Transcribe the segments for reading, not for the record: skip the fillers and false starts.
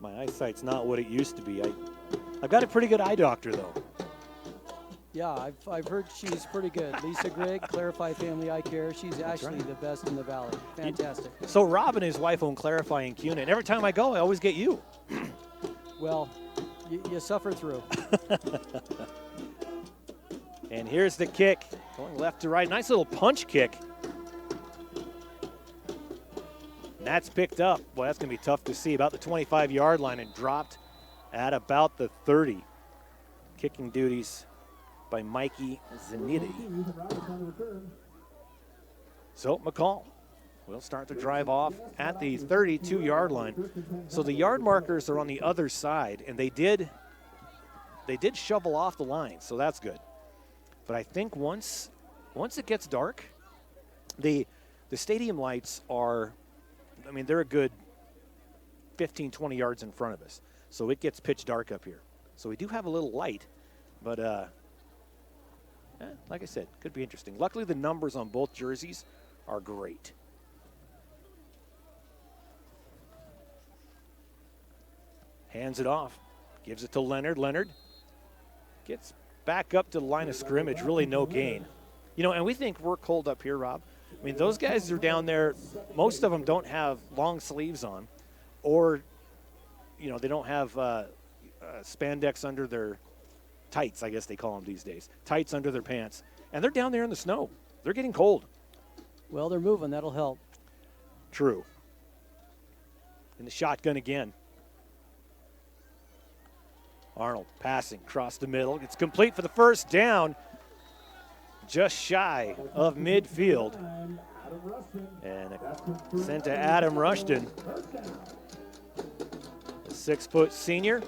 My eyesight's not what it used to be. I've got a pretty good eye doctor, though. Yeah, I've heard she's pretty good. Lisa Grigg, Clarify Family Eye Care. She's actually the best in the valley. Fantastic. So Rob and his wife own Clarify in Cuna, and every time I go, I always get you. Well, you suffer through. And here's the kick, going left to right. Nice little punch kick. And that's picked up. Boy, that's going to be tough to see. About the 25-yard line and dropped at about the 30. Kicking duties by Mikey Zanidi. So McCall will start to drive off at the 32-yard line. So the yard markers are on the other side, and they did shovel off the line, so that's good. But I think once it gets dark, the stadium lights are, I mean, they're a good 15, 20 yards in front of us. So it gets pitch dark up here. So we do have a little light, but like I said, could be interesting. Luckily, the numbers on both jerseys are great. Hands it off, gives it to Leonard. Leonard gets back up to the line of scrimmage, really no gain. You know, and we think we're cold up here, Rob. I mean, those guys are down there, most of them don't have long sleeves on, or, you know, they don't have spandex under their tights, I guess they call them these days. Tights under their pants. And they're down there in the snow. They're getting cold. Well, they're moving. That'll help. True. In the shotgun again. Arnold passing across the middle. It's complete for the first down. Just shy of midfield. And sent to Adam Rushton. A 6-foot senior.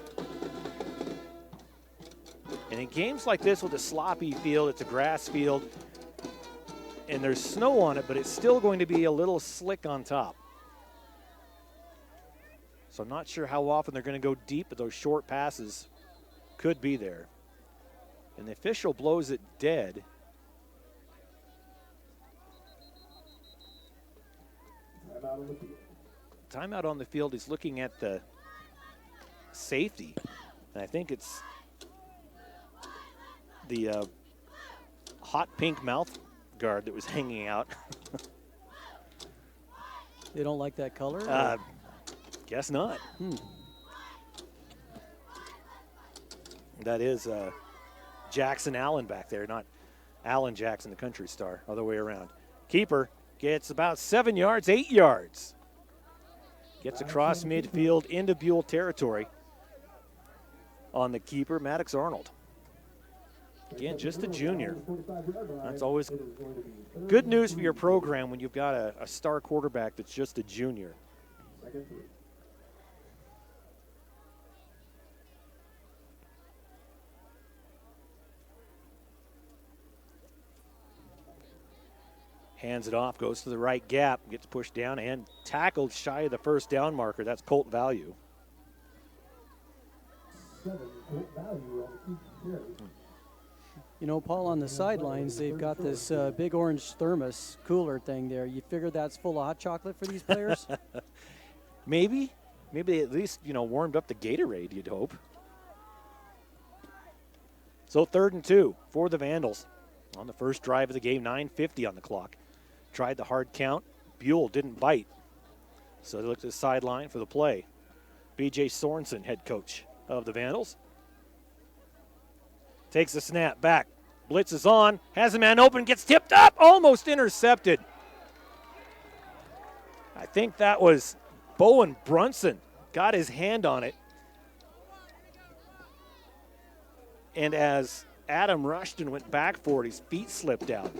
And in games like this with a sloppy field, it's a grass field, and there's snow on it, but it's still going to be a little slick on top. So I'm not sure how often they're going to go deep, but those short passes could be there. And the official blows it dead. Timeout on the field. He's looking at the safety, and I think it's the hot pink mouth guard that was hanging out. They don't like that color? Guess not. That is Jackson Allen back there, not Alan Jackson, the country star, other way around. Keeper gets about 7 yards, 8 yards. Gets across midfield into Buhl territory on the keeper, Maddox Arnold. Again, just a junior. That's always good news for your program when you've got a star quarterback that's just a junior. Hands it off, goes to the right gap, gets pushed down and tackled shy of the first down marker. That's Colt Value. You know, Paul, on the sidelines, they've got this big orange thermos cooler thing there. You figure that's full of hot chocolate for these players? Maybe they at least, you know, warmed up the Gatorade, you'd hope. So 3rd and 2 for the Vandals on the first drive of the game, 9:50 on the clock. Tried the hard count. Buhl didn't bite. So they looked at the sideline for the play. B.J. Sorensen, head coach of the Vandals. Takes the snap back. Blitz is on. Has a man open. Gets tipped up. Almost intercepted. I think that was Bowen Brunson. Got his hand on it. And as Adam Rushton went back for it, his feet slipped out.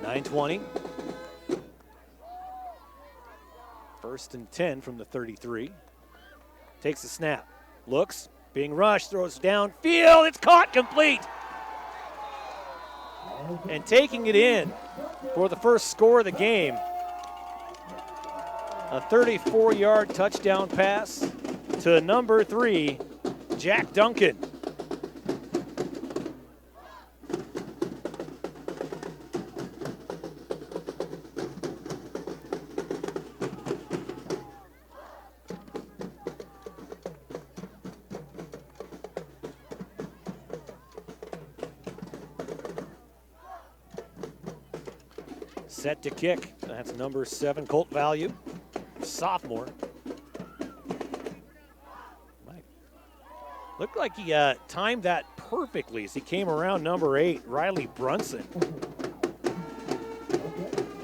.920. 1st and 10 from the 33. Takes the snap. Looks. Being rushed. Throws downfield. It's caught complete. And taking it in for the first score of the game. A 34-yard touchdown pass to number 3, Jack Duncan. Set to kick. That's number 7, Colt Value, sophomore. Looked like he timed that perfectly as he came around number 8, Riley Brunson.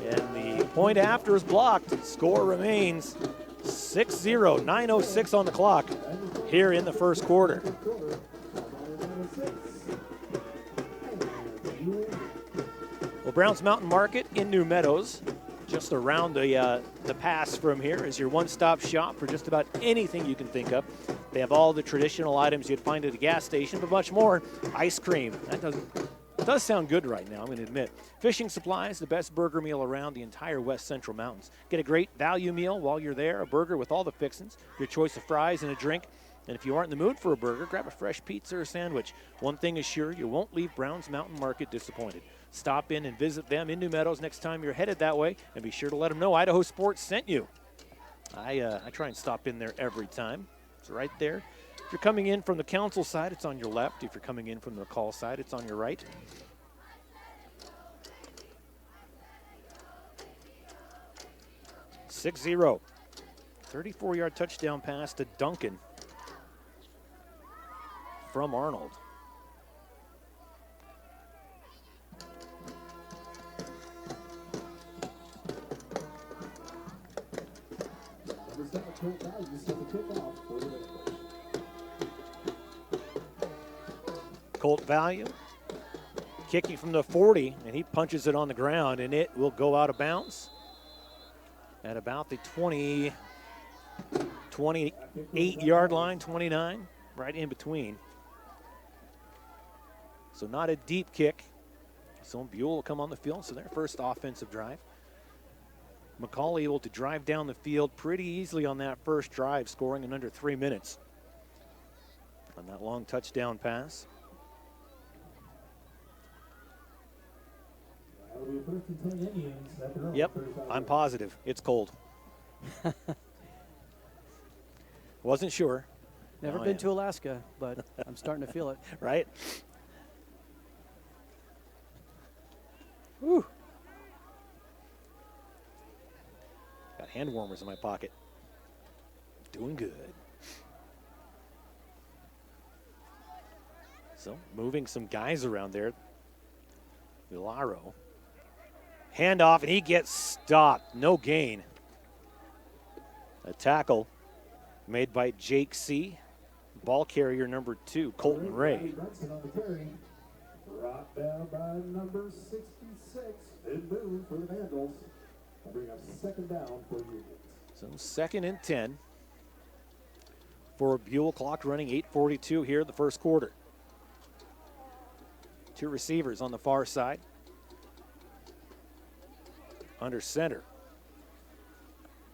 And the point after is blocked. Score remains 6-0, 9:06 on the clock here in the first quarter. Well, Browns Mountain Market in New Meadows, just around the pass from here, is your one-stop shop for just about anything you can think of. They have all the traditional items you'd find at a gas station, but much more. Ice cream. That does sound good right now, I'm going to admit. Fishing supplies, the best burger meal around the entire West Central Mountains. Get a great value meal while you're there, a burger with all the fixings, your choice of fries and a drink. And if you aren't in the mood for a burger, grab a fresh pizza or sandwich. One thing is sure, you won't leave Browns Mountain Market disappointed. Stop in and visit them in New Meadows next time you're headed that way, and be sure to let them know Idaho Sports sent you. I try and stop in there every time. It's right there. If you're coming in from the Council side, it's on your left. If you're coming in from the McCall side, it's on your right. (6-0). 34-yard touchdown pass to Duncan from Arnold. Colt Value kicking from the 40, and he punches it on the ground, and it will go out of bounds at about the 28-yard line, 29, right in between. So not a deep kick. So Buhl will come on the field, so their first offensive drive. McCall able to drive down the field pretty easily on that first drive, scoring in under 3 minutes on that long touchdown pass. Yep, I'm positive. It's cold. Wasn't sure. Never been to Alaska, but I'm starting to feel it. Right? Whew. Got hand warmers in my pocket. Doing good. So moving some guys around there. Villaro. Handoff, and he gets stopped. No gain. A tackle made by Jake C. Ball carrier number 2, Colton Ray. Brought down by number 66, and Buhl for the Vandals. I'll bring up second down for the Indians. So 2nd and 10 for Buhl. Clock running 8:42 here in the first quarter. 2 receivers on the far side. Under center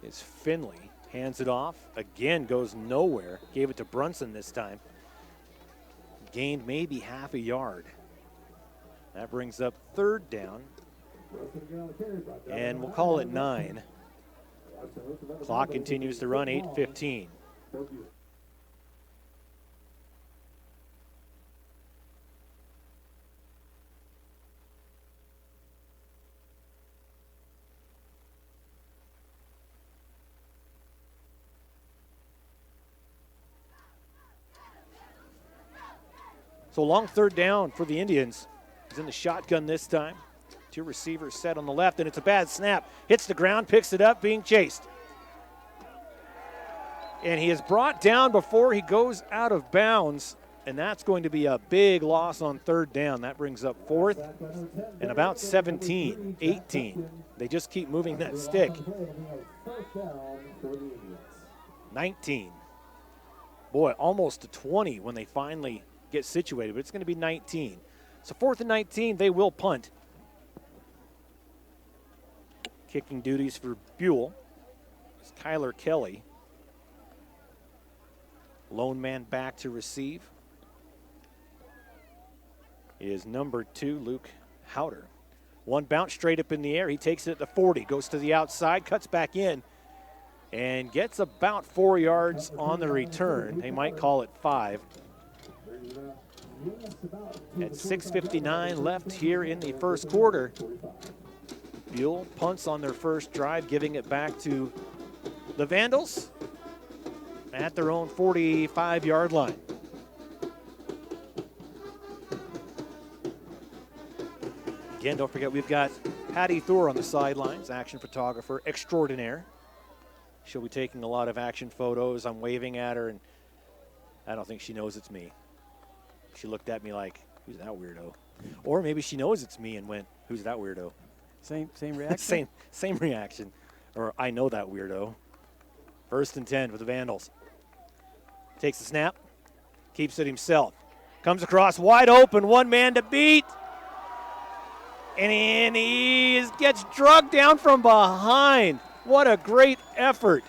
is Finley. Hands it off. Again, goes nowhere. Gave it to Brunson this time. Gained maybe half a yard. That brings up 3rd down. And we'll call it 9. Clock continues to run, 8:15. So long 3rd down for the Indians. He's in the shotgun this time. 2 receivers set on the left, and it's a bad snap. Hits the ground, picks it up, being chased. And he is brought down before he goes out of bounds, and that's going to be a big loss on 3rd down. That brings up 4th and about 17, 18. They just keep moving that stick. 19. Boy, almost to 20 when they finally get situated, but it's going to be 19. So 4th and 19, they will punt. Kicking duties for Buhl is Kyler Kelly. Lone man back to receive is number 2, Luke Howder. One bounce straight up in the air. He takes it at the 40, goes to the outside, cuts back in, and gets about 4 yards on the return. They might call it 5. At 6:59 left here in the first quarter. Buhl punts on their first drive, giving it back to the Vandals at their own 45-yard line. Again, don't forget we've got Patty Thor on the sidelines, action photographer extraordinaire. She'll be taking a lot of action photos. I'm waving at her, and I don't think she knows it's me. She looked at me like, who's that weirdo? Or maybe she knows it's me and went, who's that weirdo? Same reaction? same reaction. Or I know that weirdo. 1st and 10 for the Vandals. Takes the snap, keeps it himself. Comes across wide open, one man to beat. And he gets drugged down from behind. What a great effort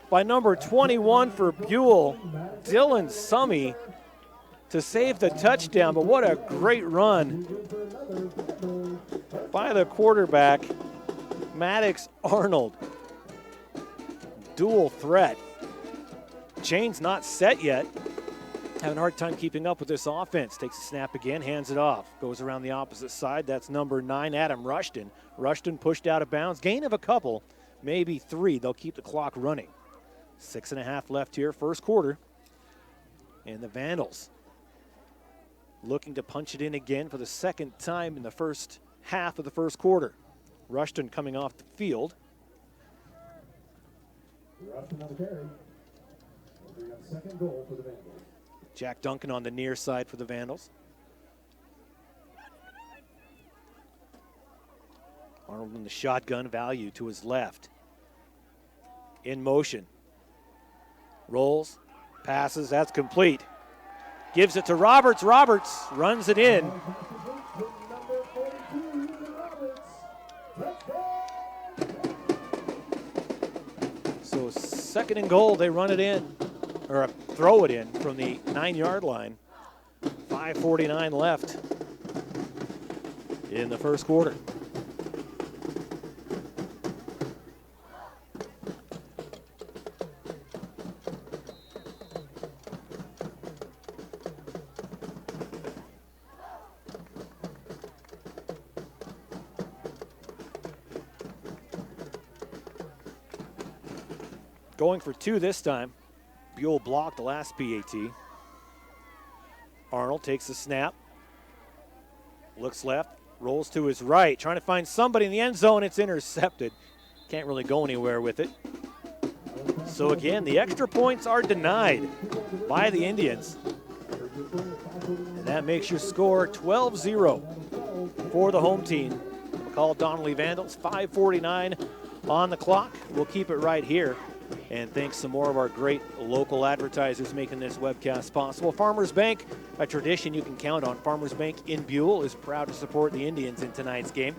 by number 21 for Buhl, Dylan Summey, to save the touchdown. But what a great run by the quarterback, Maddox Arnold. Dual threat. Chain's not set yet. Having a hard time keeping up with this offense. Takes a snap again, hands it off. Goes around the opposite side. That's number 9, Adam Rushton. Rushton pushed out of bounds. Gain of a couple, maybe 3. They'll keep the clock running. 6.5 left here, first quarter. And the Vandals looking to punch it in again for the second time in the first half of the first quarter. Rushton coming off the field. Rushton on the carry. We got second goal for the Vandals. Jack Duncan on the near side for the Vandals. Arnold in the shotgun, value to his left. In motion. Rolls, passes, that's complete. Gives it to Roberts. Roberts runs it in. So 2nd and goal, they run it in. Or throw it in from the 9-yard line. 5:49 left in the first quarter. Going for 2 this time. Buhl blocked the last PAT. Arnold takes the snap. Looks left, rolls to his right, trying to find somebody in the end zone. It's intercepted. Can't really go anywhere with it. So again, the extra points are denied by the Indians. And that makes your score 12-0 for the home team. McCall-Donnelly Vandals, 5:49 on the clock. We'll keep it right here. And thanks to more of our great local advertisers making this webcast possible. Farmers Bank, a tradition you can count on. Farmers Bank in Buhl is proud to support the Indians in tonight's game.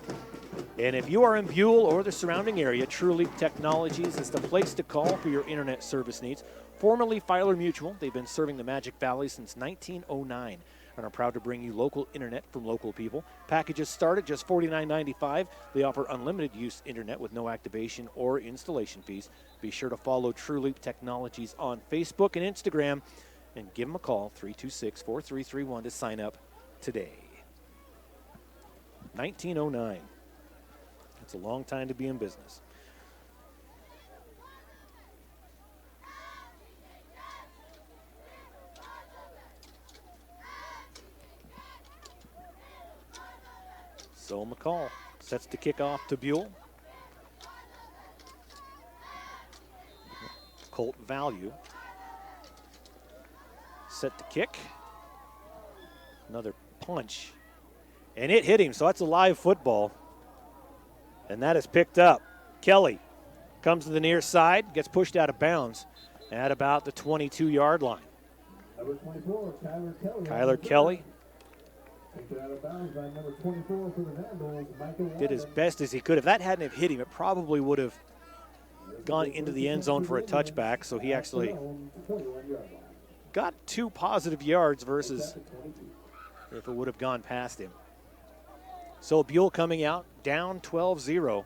And if you are in Buhl or the surrounding area, True Leap Technologies is the place to call for your internet service needs. Formerly Filer Mutual, they've been serving the Magic Valley since 1909 and are proud to bring you local internet from local people. Packages start at just $49.95. They offer unlimited use internet with no activation or installation fees. Be sure to follow True Leap Technologies on Facebook and Instagram and give them a call, 326-4331, to sign up today. 1909. That's a long time to be in business. So McCall sets the kickoff to Buhl. Colt Value set to kick. Another punch. And it hit him, so that's a live football. And that is picked up. Kelly comes to the near side, gets pushed out of bounds at about the 22-yard line. Number 24, Kyler Kelly taken out of bounds by number 24 for the Vandals, Michael did his best as he could. If that hadn't have hit him, it probably would have gone into the end zone for a touchback. So he actually got 2 positive yards versus if it would have gone past him. So Buhl coming out down 12-0.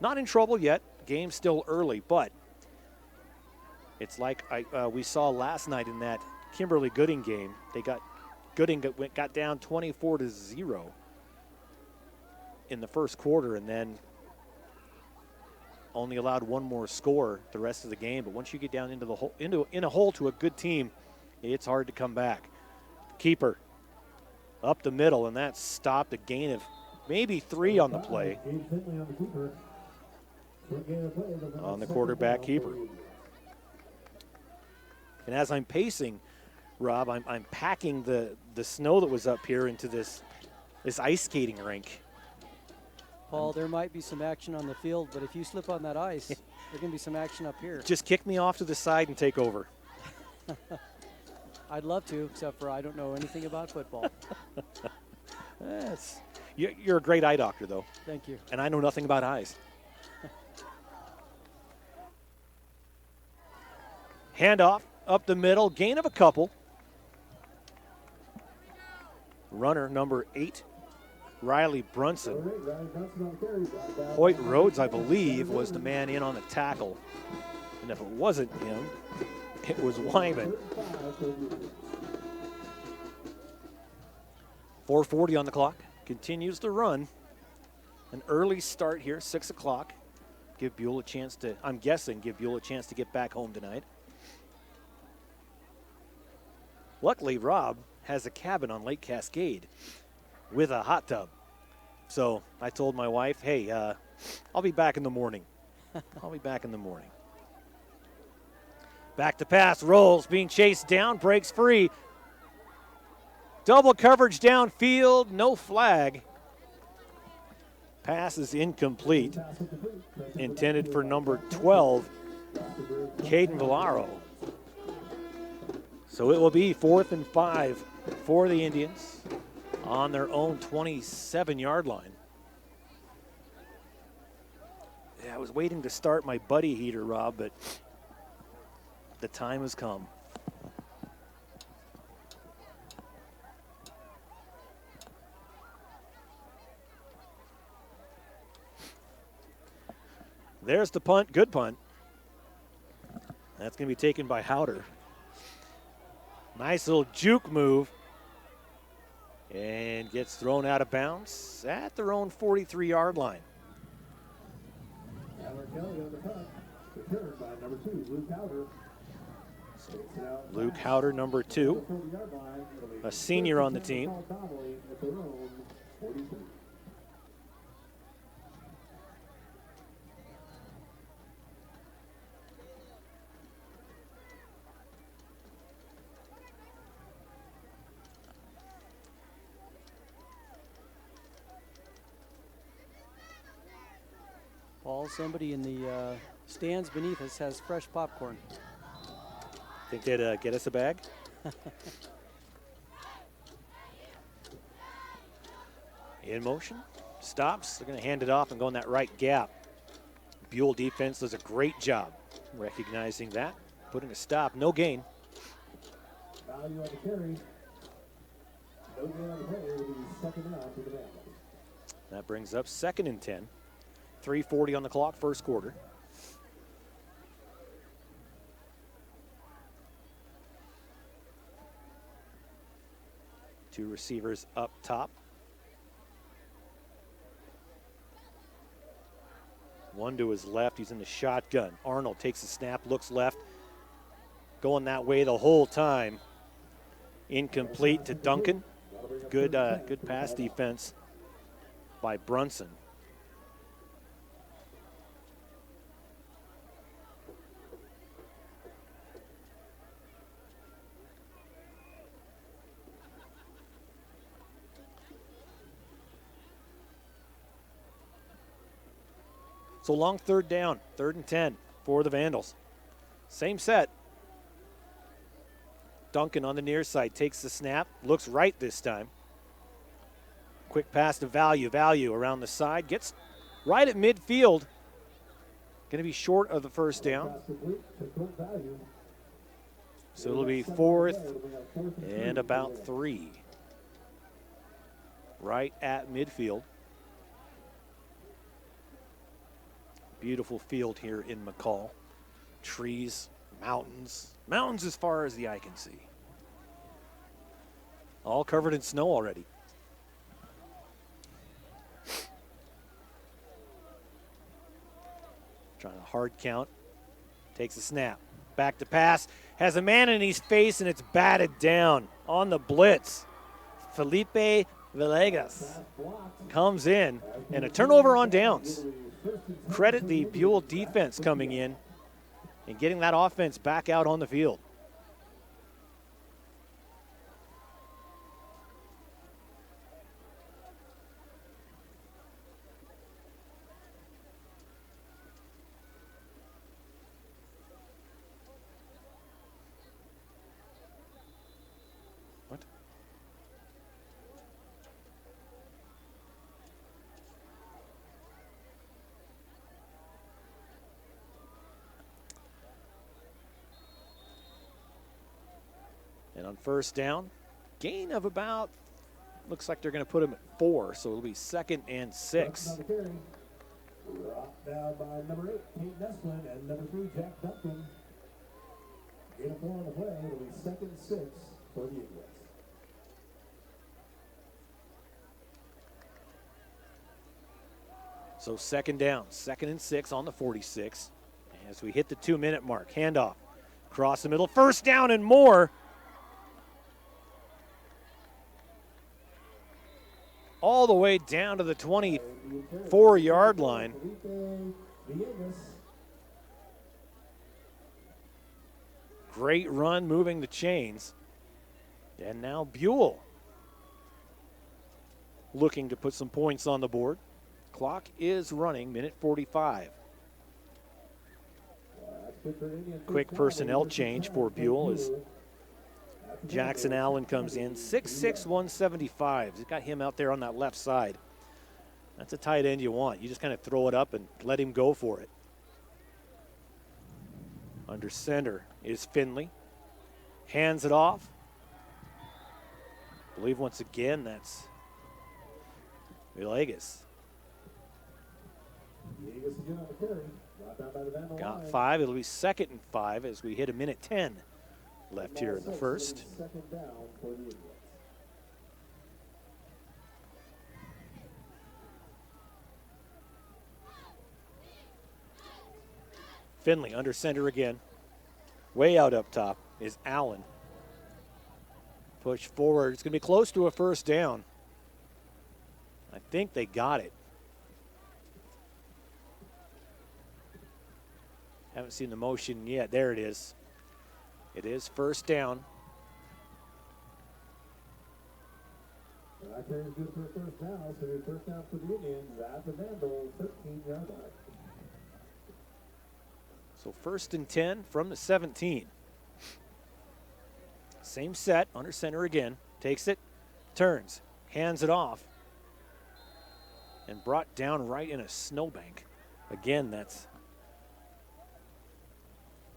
Not in trouble yet. Game's still early, but it's like we saw last night in that Kimberly Gooding game. They got Gooding got down 24-0 in the first quarter, and then only allowed one more score the rest of the game. But once you get down into the hole, in a hole to a good team, it's hard to come back. Keeper up the middle, and that stopped a gain of maybe 3 on the play. On the quarterback keeper. And as I'm pacing, Rob, I'm packing the snow that was up here into this ice skating rink. Paul, there might be some action on the field, but if you slip on that ice, there can be some action up here. Just kick me off to the side and take over. I'd love to, except for I don't know anything about football. You're a great eye doctor, though. Thank you. And I know nothing about eyes. Handoff up the middle, gain of a couple. Runner number 8, Riley Brunson. Hoyt Rhodes, I believe, was the man in on the tackle. And if it wasn't him, it was Wyman. 4:40 on the clock. Continues to run. An early start here, 6 o'clock. Give Buhl a chance to, I'm guessing, give Buhl a chance to get back home tonight. Luckily, Rob has a cabin on Lake Cascade with a hot tub. So I told my wife, hey, I'll be back in the morning. I'll be back in the morning. Back to pass, rolls, being chased down, breaks free. Double coverage downfield, no flag. Pass is incomplete. Intended for number 12, Caden Villaro. So it will be 4th and 5 for the Indians on their own 27-yard line. Yeah, I was waiting to start my buddy heater, Rob, but the time has come. There's the punt, good punt. That's going to be taken by Howder. Nice little juke move. And gets thrown out of bounds at their own 43-yard line. Luke Howder, number 2, a senior on the team. Paul, somebody in the stands beneath us has fresh popcorn. Think they'd get us a bag? In motion, stops. They're going to hand it off and go in that right gap. Buhl defense does a great job recognizing that, putting a stop, no gain. Value on the carry. No gain on the play. It will be 2nd down for the Vandals. That brings up 2nd and 10. 3:40 on the clock, first quarter. Two receivers up top. One to his left, he's in the shotgun. Arnold takes the snap, looks left. Going that way the whole time. Incomplete to Duncan. Good pass defense by Brunson. So long 3rd down, 3rd and 10 for the Vandals. Same set. Duncan on the near side takes the snap, looks right this time. Quick pass to Value around the side, gets right at midfield. Going to be short of the first down. So it'll be 4th and about 3. Right at midfield. Beautiful field here in McCall. Trees, mountains as far as the eye can see. all covered in snow already. Trying a hard count. Takes a snap. Back to pass. Has a man in his face, and it's batted down on the blitz. Felipe Villegas comes in, and a turnover on downs. Credit the Buhl defense coming in and getting that offense back out on the field. And on first down, gain of about, looks like they're going to put him at 4, so it'll be 2nd and 6. Brought down by number 8, Kate Neslin, and number 3, Jack Duncan. Gain of 4 on the play. It'll be 2nd and 6 for the Eagles. So 2nd down, 2nd and 6 on the 46. As we hit the 2-minute mark, handoff, across the middle, first down and more. All the way down to the 24-yard line. Great run moving the chains. And now Buhl looking to put some points on the board. Clock is running, minute 45. Quick personnel change for Buhl as Jackson Allen comes in, 6'6", 175. He's got him out there on that left side. That's a tight end you want. You just kind of throw it up and let him go for it. Under center is Finley. Hands it off. I believe once again that's Villegas. Got 5. It'll be 2nd and 5 as we hit a minute 10 left here in the first. Finley under center again. Way out up top is Allen. Push forward. It's going to be close to a first down. I think they got it. Haven't seen the motion yet. There it is. It is first down. That carry is good for a first down, so it's first down for the Indians at the Vandal 13-yard line. So 1st and 10 from the 17. Same set, under center again. Takes it, turns, hands it off, and brought down right in a snowbank. Again, that's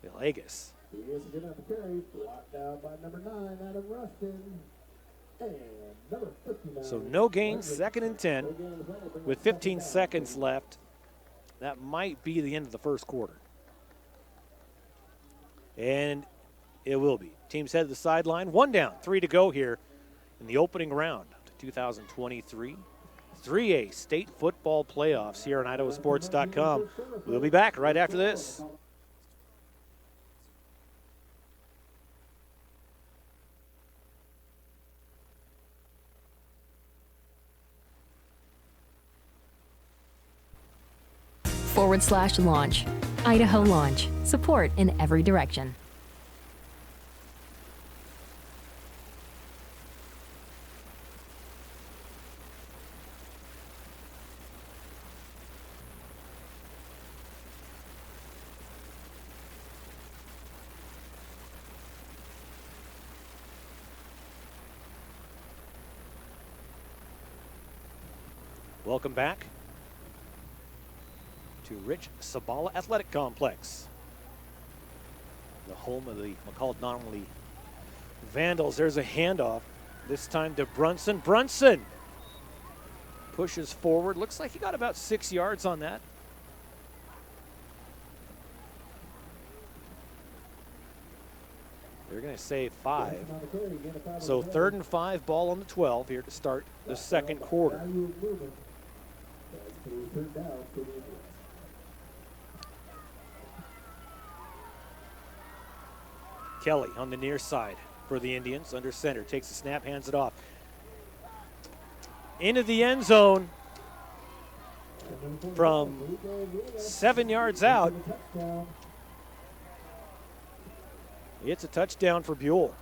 Villegas. He is good at the carry, blocked down by number 9, Adam Rushton. And number 59. So no gain, 2nd and 10 with 15 seconds left. That might be the end of the first quarter. And it will be. Teams head to the sideline. 1 down, 3 to go here in the opening round of 2023 3A state football playoffs here on IdahoSports.com. We'll be back right after this. /launch. Idaho Launch. Support in every direction. Welcome back to Rich Sabala Athletic Complex, the home of the McCall-Donnelly Vandals. There's a handoff, this time to Brunson. Brunson pushes forward. Looks like he got about 6 yards on that. They're going to say 5. So 3rd and 5, ball on the 12 here to start the second quarter. Kelly on the near side for the Indians, under center, takes the snap, hands it off. Into the end zone from 7 yards out. It's a touchdown for Buhl.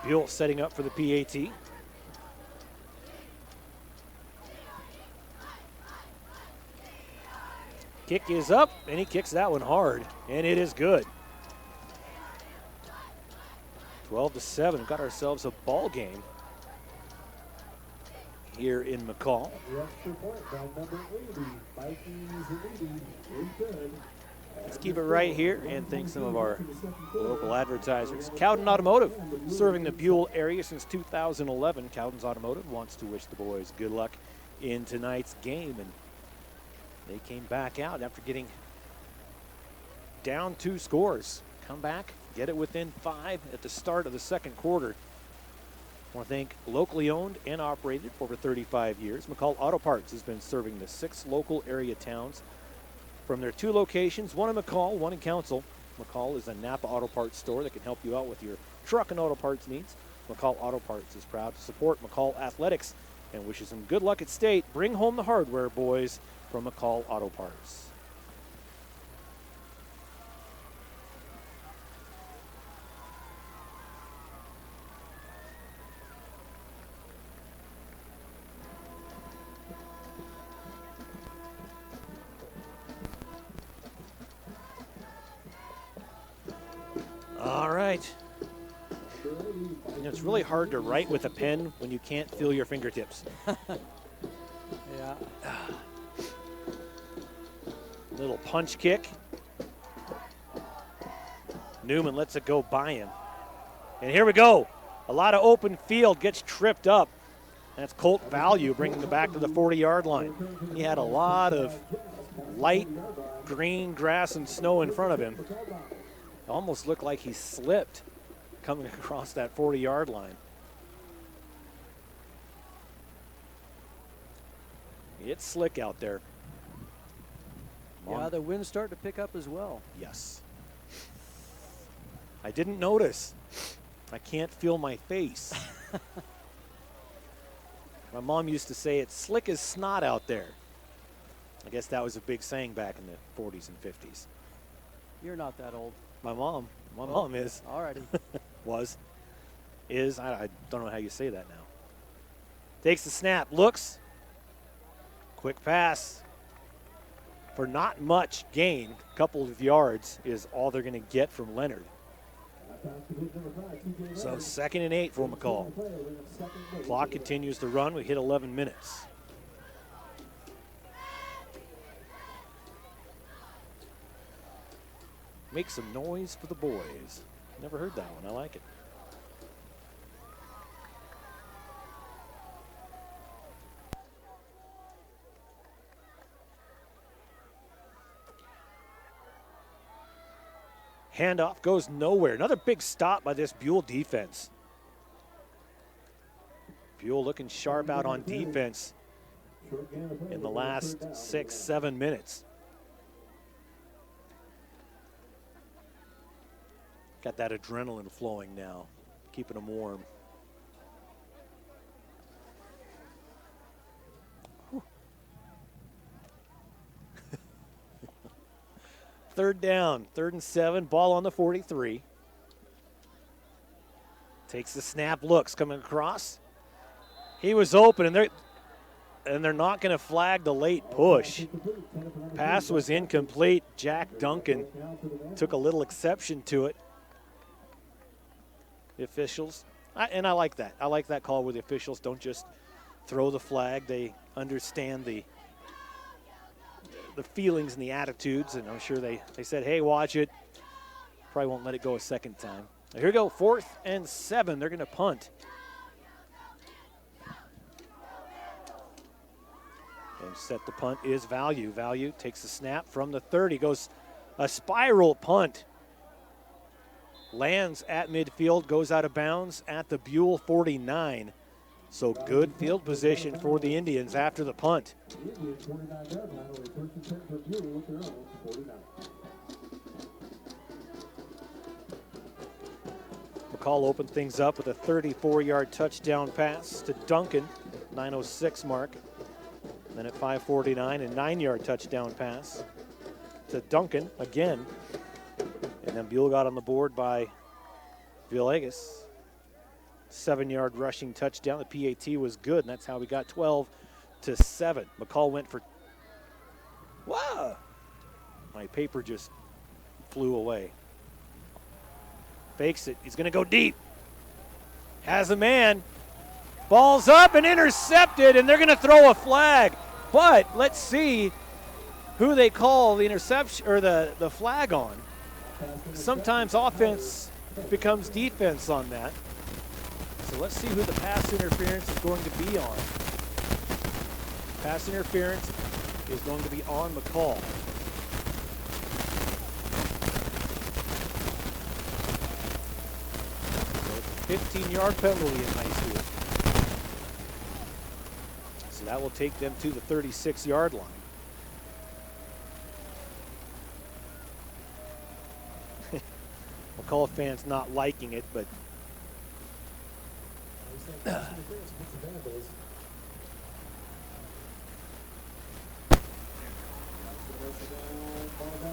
Buhl setting up for the PAT. Kick is up, and he kicks that one hard, and it is good. 12-7, got ourselves a ball game here in McCall. Let's keep it right here and thank some of our local advertisers. Cowden Automotive, serving the Buhl area since 2011. Cowden's Automotive wants to wish the boys good luck in tonight's game, and they came back out after getting down 2 scores. Come back, get it within 5 at the start of the second quarter. I want to thank locally owned and operated for over 35 years. McCall Auto Parts has been serving the 6 local area towns from their 2 locations, one in McCall, one in Council. McCall is a Napa Auto Parts store that can help you out with your truck and auto parts needs. McCall Auto Parts is proud to support McCall Athletics and wishes them good luck at state. Bring home the hardware, boys, from McCall Auto Parts. All right. You know, it's really hard to write with a pen when you can't feel your fingertips. Yeah. Little punch kick. Newman lets it go by him. And here we go. A lot of open field, gets tripped up. That's Colt Value bringing it back to the 40-yard line. He had a lot of light green grass and snow in front of him. It almost looked like he slipped coming across that 40-yard line. It's slick out there. Yeah, the wind's starting to pick up as well. Yes. I didn't notice. I can't feel my face. My mom used to say it's slick as snot out there. I guess that was a big saying back in the 40s and 50s. You're not that old. My mom is. Alrighty. Is. I don't know how you say that now. Takes the snap, looks. Quick pass. For not much gain, a couple of yards is all they're going to get from Leonard. So 2nd and 8 for McCall. Clock continues to run. We hit 11 minutes. Make some noise for the boys. Never heard that one. I like it. Handoff goes nowhere. Another big stop by this Buhl defense. Buhl looking sharp out on defense in the last 6-7 minutes. Got that adrenaline flowing now, keeping them warm. Third down, 3rd and 7, ball on the 43. Takes the snap, looks, coming across. He was open, and they're not going to flag the late push. Pass was incomplete. Jack Duncan took a little exception to it. The officials, and I like that. I like that call where the officials don't just throw the flag. They understand the feelings and the attitudes, and I'm sure they said, hey, watch it. Probably won't let it go a second time. Now here we go, 4th and 7. They're going to punt. And set the punt is Value. Value takes the snap from the 30, goes a spiral punt. Lands at midfield, goes out of bounds at the Buhl 49. So good field position for the Indians after the punt. McCall opened things up with a 34-yard touchdown pass to Duncan, 9:06 mark. Then at 5:49, a 9-yard touchdown pass to Duncan again. And then Buhl got on the board by Villegas. 7-yard rushing touchdown. The PAT was good, and that's how we got 12-7. McCall went for, wow! My paper just flew away. Fakes it. He's going to go deep. Has a man. Ball's up and intercepted, and they're going to throw a flag. But let's see who they call the interception or the flag on. Sometimes offense becomes defense on that. So let's see who the pass interference is going to be on. Pass interference is going to be on McCall. So it's a 15-yard penalty in high school. So that will take them to the 36-yard line. McCall fans not liking it, but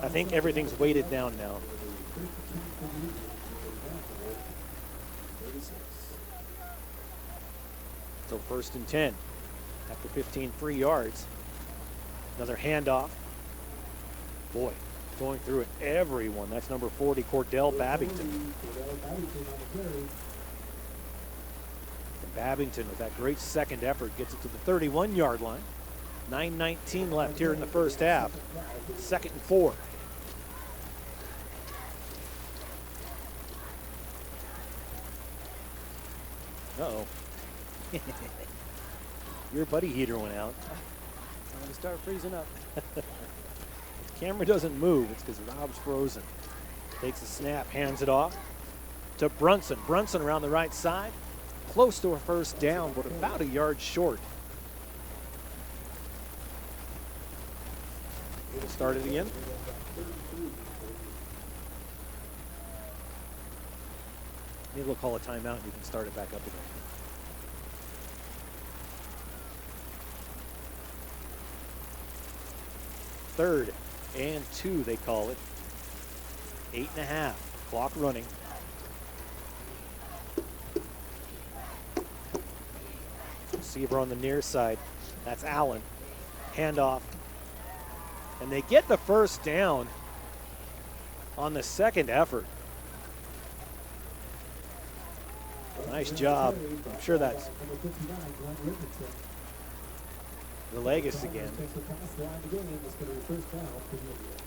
I think everything's weighted down now. So 1st and 10 after 15 free yards. Another handoff. Boy, going through it, everyone. That's number 40, Cordell Babington. And Babington, with that great second effort, gets it to the 31-yard line. 9:19 left here in the first half. 2nd and 4. Uh-oh. Your buddy heater went out. I'm going to start freezing up. The camera doesn't move. It's because Rob's frozen. Takes a snap, hands it off to Brunson. Brunson around the right side. Close to a first down, but about a yard short. We'll start it again. Maybe we'll call a timeout and you can start it back up again. Third and 2, they call it. 8.5, clock running. Receiver on the near side, that's Allen. Handoff. And they get the first down on the second effort. Nice job. I'm sure that's Villegas again.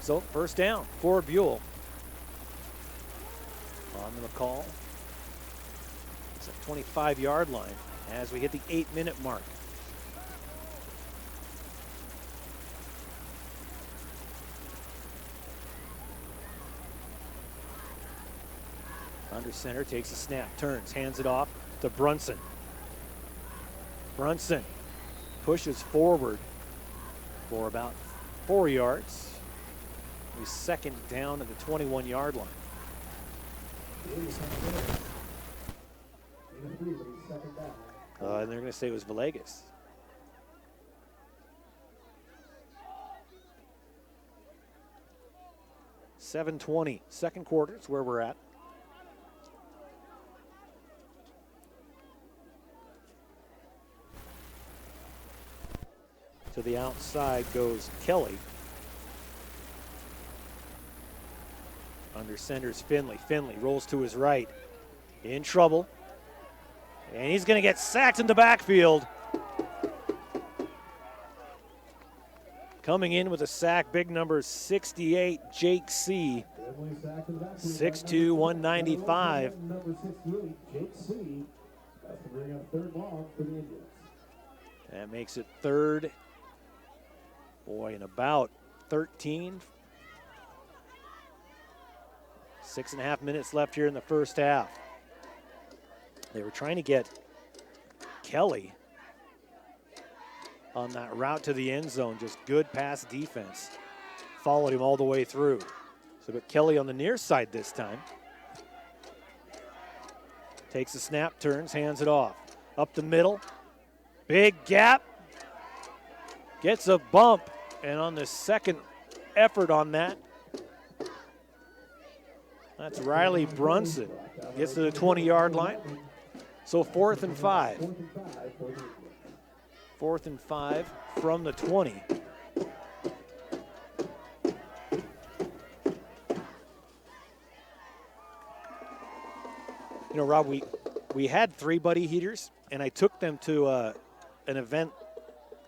So first down for Buhl. On the McCall. It's a 25-yard line as we hit the 8-minute mark. Under center, takes a snap, turns, hands it off to Brunson. Brunson pushes forward for about 4 yards. He's second down at the 21-yard line. And they're going to say it was Villegas. .720, second quarter, it's where we're at. To the outside goes Kelly. Under center's Finley. Finley rolls to his right. In trouble. And he's going to get sacked in the backfield. Coming in with a sack, big number 68, Jake C. Emily Sack in the backfield. 6'2", 195. Number 68, Jake C. That's to bring up third long for the Indians. That makes it third. Boy, in about 13. 6.5 minutes left here in the first half. They were trying to get Kelly on that route to the end zone. Just good pass defense. Followed him all the way through. So but Kelly on the near side this time. Takes the snap, turns, hands it off. Up the middle. Big gap. Gets a bump. And on the second effort on that, that's Riley Brunson. Gets to the 20-yard line. So 4th and 5. 4th and 5 from the 20. You know, Rob, we had 3 buddy heaters, and I took them to an event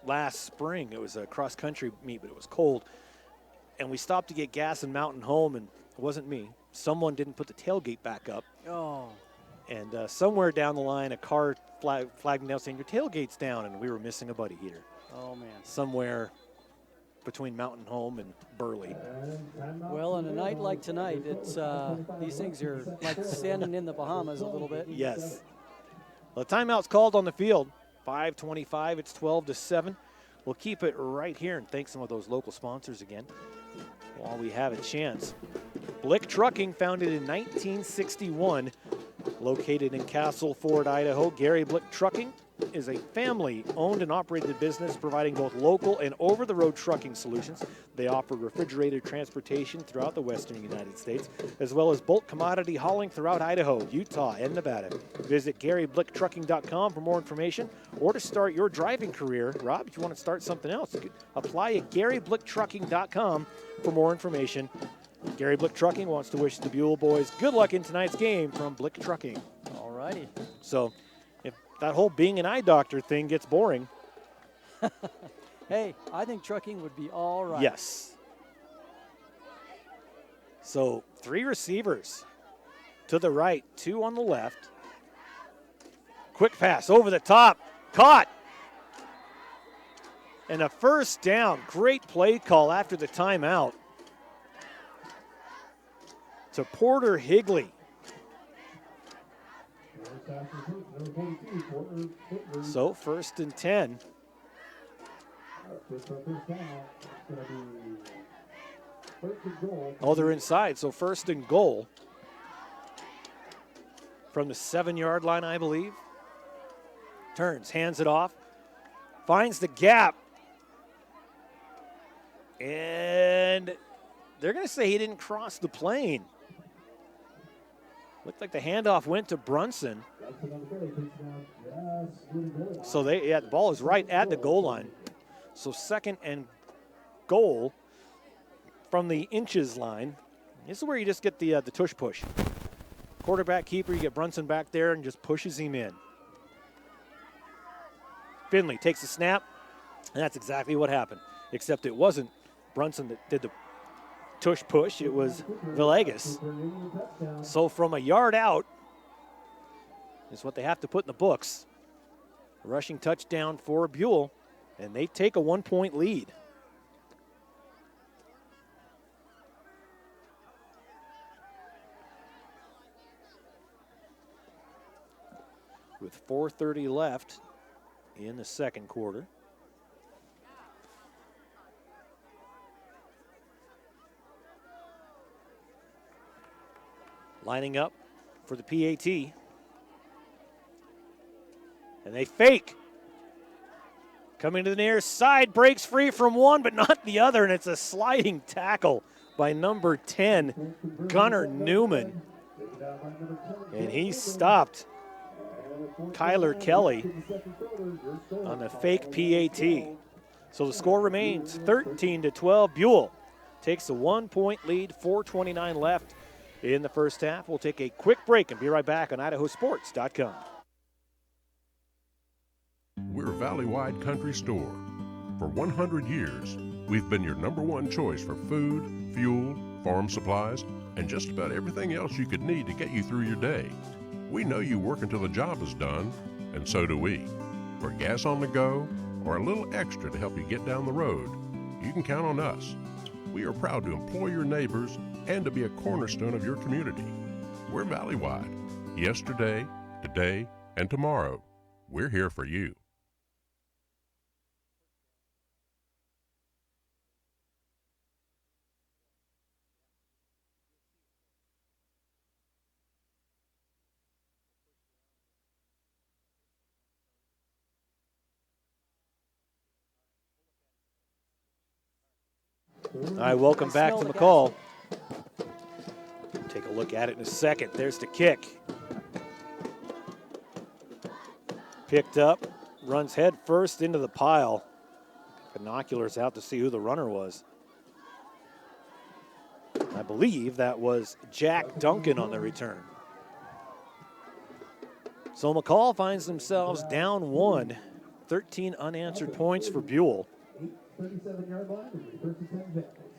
last spring. It was a cross-country meet, but it was cold. And we stopped to get gas in Mountain Home, and it wasn't me. Someone didn't put the tailgate back up. Oh. And somewhere down the line, a car flagged down saying, your tailgate's down, and we were missing a buddy heater. Oh, man. Somewhere between Mountain Home and Burley. Well, on a night like tonight, it's these things are like standing in the Bahamas a little bit. Yes. Well, the timeout's called on the field. 5:25, it's 12-7. We'll keep it right here and thank some of those local sponsors again while we have a chance. Blick Trucking, founded in 1961, located in Castle Ford, Idaho. Gary Blick Trucking is a family-owned and operated business providing both local and over-the-road trucking solutions. They offer refrigerated transportation throughout the western United States, as well as bulk commodity hauling throughout Idaho, Utah, and Nevada. Visit GaryBlickTrucking.com for more information or to start your driving career. Rob, if you want to start something else, you could apply at GaryBlickTrucking.com for more information. Gary Blick Trucking wants to wish the Buhl boys good luck in tonight's game from Blick Trucking. All righty. So if that whole being an eye doctor thing gets boring. Hey, I think trucking would be all right. Yes. So 3 receivers to the right, 2 on the left. Quick pass over the top, caught. And a first down. Great play call after the timeout to Porter Higley. So 1st and 10. Oh, they're inside, so 1st and goal from the 7-yard line, I believe. Turns, hands it off, finds the gap, and they're going to say he didn't cross the plane. Looked like the handoff went to Brunson. So the ball is right at the goal line. So 2nd and goal from the inches line. This is where you just get the tush push. Quarterback keeper, you get Brunson back there and just pushes him in. Finley takes the snap, and that's exactly what happened. Except it wasn't Brunson that did the tush push, it was Villegas. So from a yard out is what they have to put in the books. A rushing touchdown for Buhl, and they take a 1-point lead. With 4:30 left in the second quarter. Lining up for the PAT. And they fake. Coming to the near side, breaks free from one, but not the other, and it's a sliding tackle by number 10, Gunnar Newman. And he stopped Kyler Kelly on the fake PAT. So the score remains 13-12. Buhl takes a 1-point lead, 4:29 left in the first half. We'll take a quick break and be right back on IdahoSports.com. We're a valley-wide country store. For 100 years, we've been your #1 choice for food, fuel, farm supplies, and just about everything else you could need to get you through your day. We know you work until the job is done, and so do we. For gas on the go or a little extra to help you get down the road, you can count on us. We are proud to employ your neighbors and to be a cornerstone of your community. We're Valley-wide. Yesterday, today, and tomorrow. We're here for you. All right, welcome back to McCall. Take a look at it in a second. There's the kick. Picked up, runs head first into the pile. Binoculars out to see who the runner was. I believe that was Jack Duncan on the return. So McCall finds themselves down 1. 13 unanswered points for Buhl. 37-yard line and return to 10 tackles.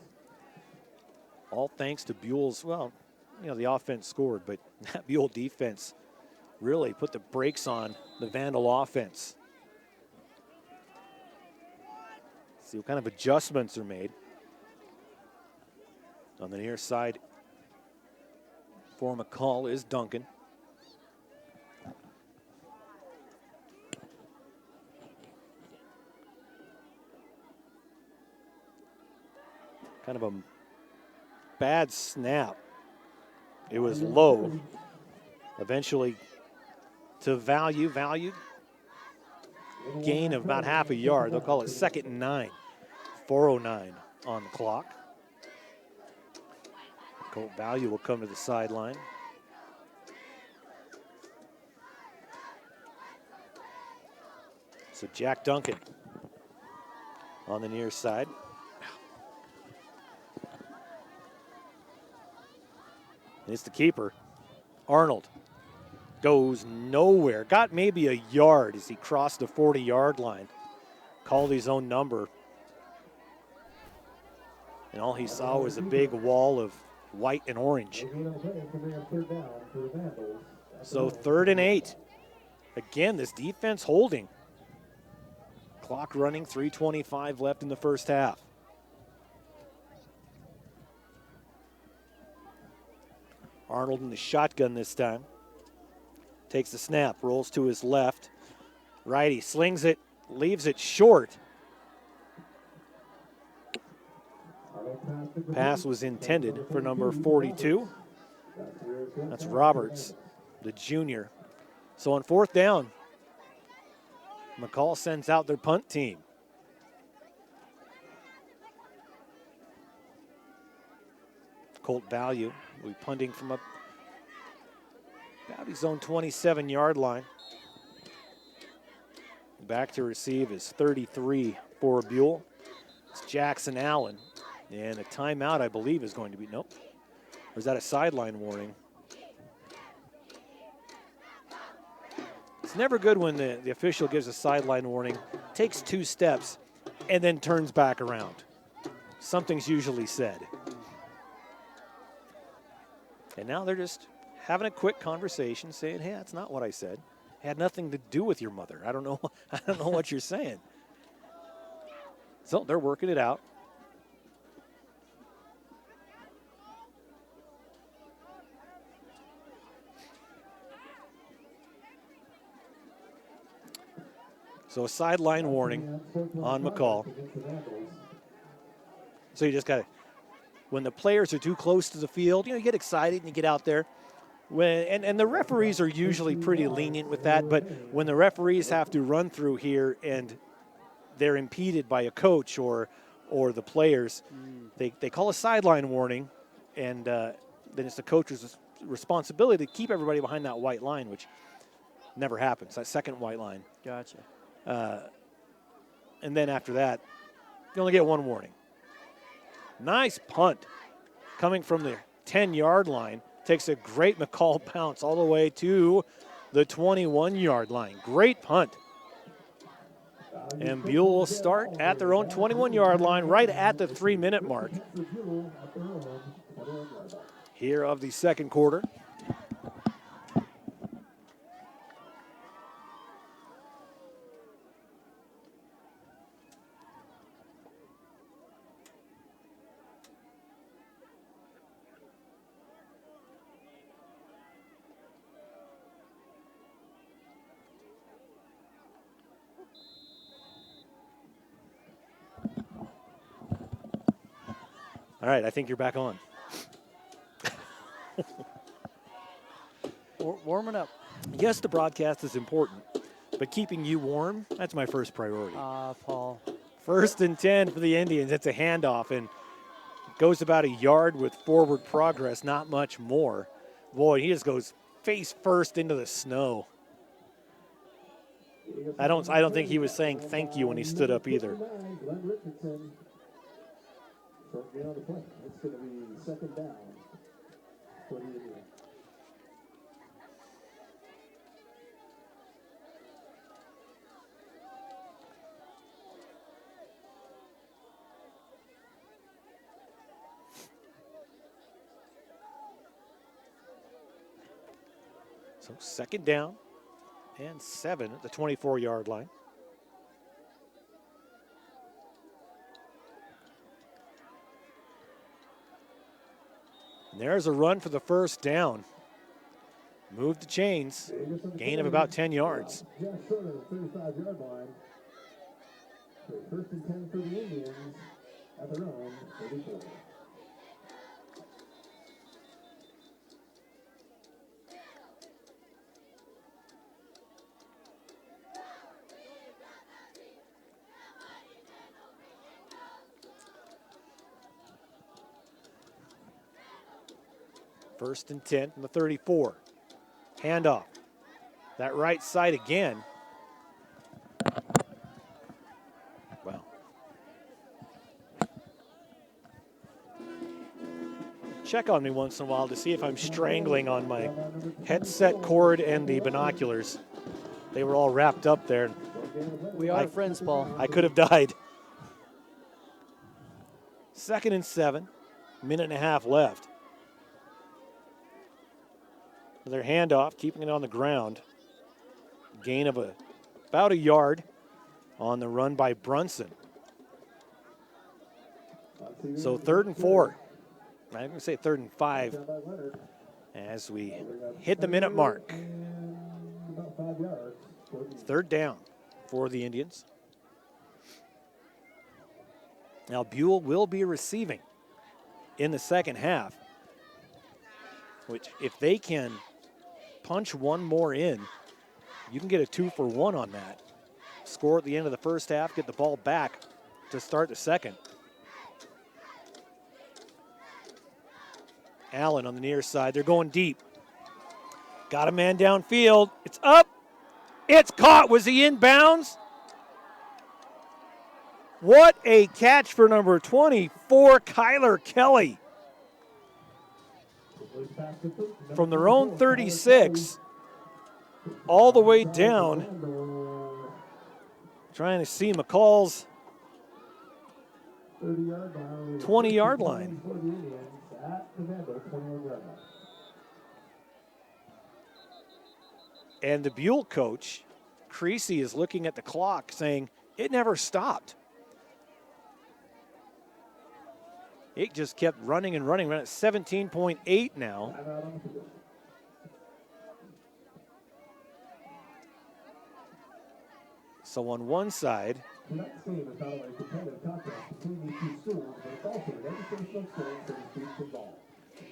All thanks to Buhl's, well, the offense scored, but that Buhl defense really put the brakes on the Vandal offense. See what kind of adjustments are made. On the near side for McCall is Duncan. Kind of a bad snap. It was low. Eventually to value. Gain of about half a yard. They'll call it 2nd and 9. 4:09 on the clock. Colt Value will come to the sideline. So Jack Duncan on the near side. It's the keeper. Arnold goes nowhere. Got maybe a yard as he crossed the 40-yard line. Called his own number. And all he saw was a big wall of white and orange. So 3rd and 8. Again, this defense holding. Clock running, 3:25 left in the first half. Arnold in the shotgun this time. Takes the snap, rolls to his left. Righty slings it, leaves it short. Pass was intended for number 42. That's Roberts, the junior. So on 4th down, McCall sends out their punt team. Colt Value will be punting from about his own 27-yard line. Back to receive is 33 for Buhl. It's Jackson Allen. And a timeout, I believe, is going to be, nope. Or is that a sideline warning? It's never good when the official gives a sideline warning, takes 2 steps, and then turns back around. Something's usually said. And now they're just having a quick conversation saying, hey, that's not what I said. It had nothing to do with your mother. I don't know what you're saying. So they're working it out. So a sideline warning on McCall. So you just got to, when the players are too close to the field, you get excited and you get out there. And the referees are usually pretty lenient with that, but when the referees have to run through here and they're impeded by a coach or the players, they call a sideline warning, and then it's the coach's responsibility to keep everybody behind that white line, which never happens, that second white line. Gotcha. And then after that, you only get one warning. Nice punt coming from the 10-yard line. Takes a great McCall bounce all the way to the 21-yard line. Great punt. And Buhl will start at their own 21-yard line right at the 3-minute mark. here of the second quarter. All right, I think you're back on. Warming up. Yes, the broadcast is important, but keeping you warm, that's my first priority. Paul. 1st and 10 for the Indians. It's a handoff and goes about a yard with forward progress, not much more. Boy, he just goes face first into the snow. I don't think he was saying thank you when he stood up either. Short gain on the play. It's going to be second down for the Indians. So 2nd down and 7 at the 24-yard line. And there's a run for the 1st down. Move the chains. Gain of about 10 yards. Just short of the 35-yard line. So 1st and 10 for the Indians at their own 34. First and 10 from the 34. Handoff. That right side again. Wow. Check on me once in a while to see if I'm strangling on my headset cord and the binoculars. They were all wrapped up there. We are friends, Paul. I could have died. 2nd and 7. Minute and a half left. Their handoff, keeping it on the ground. Gain of about a yard on the run by Brunson. So 3rd and 4. I'm going to say 3rd and 5 as we hit the minute mark. 3rd down for the Indians. Now Buhl will be receiving in the second half, which if they can punch one more in, you can get a 2-for-1 on that. Score at the end of the first half, get the ball back to start the second. Allen on the near side. They're going deep. Got a man downfield. It's up. It's caught. Was he in bounds? What a catch for number 24, Kyler Kelly. From their own 36 all the way down. Trying to see McCall's 20-yard line. And the Buhl coach, Creasy, is looking at the clock saying, it never stopped. It just kept running and running. We're at 17.8 now. So on one side,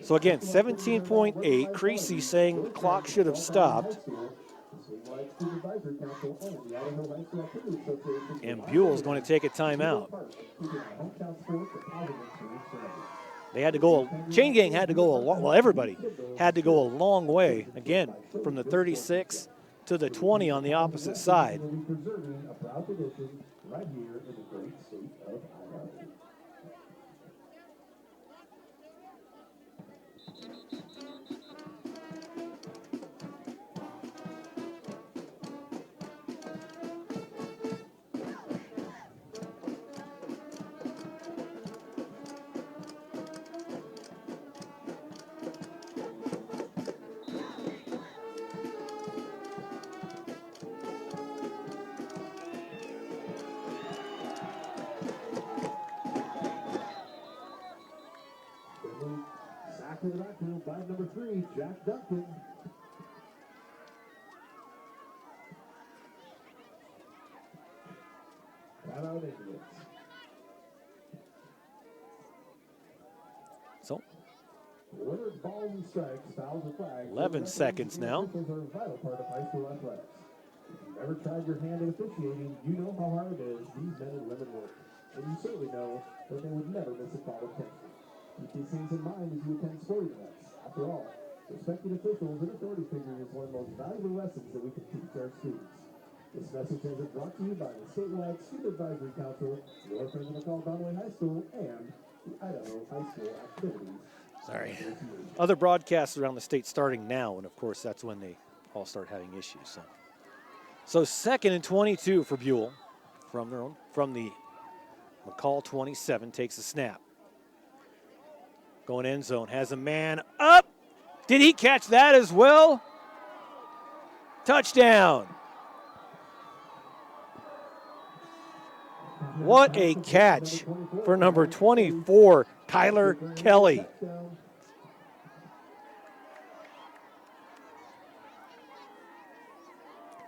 so again, 17.8. Creasy saying the clock should have stopped. And Buell's going to take a timeout. They had to go, Chain Gang had to go a long, well, everybody had to go a long way, again, from the 36 to the 20 on the opposite side. Sack in the backfield by number 3, Jack Duncan. Timeout Indians. So, Winners, balls, and strikes, fouls, and flags. 11 seconds now. Officials are a vital part of high school athletics. If you've ever tried your hand at officiating, you know how hard it is these men and women work. And you certainly know that they would never miss a call of attention. Keep these things in mind as you attend sporting events. After all, respecting officials and authority figures is one of the most valuable lessons that we can teach our students. This message has been brought to you by the statewide Student Advisory Council, your friends at McCall-Donnelly High School, and the Idaho High School Activities. Sorry. Other broadcasts around the state starting now, and of course that's when they all start having issues. So 2nd and 22 for Buhl from the McCall 27, takes a snap. Going end zone, has a man up. Did he catch that as well? Touchdown. What a catch for number 24, Kyler Kelly.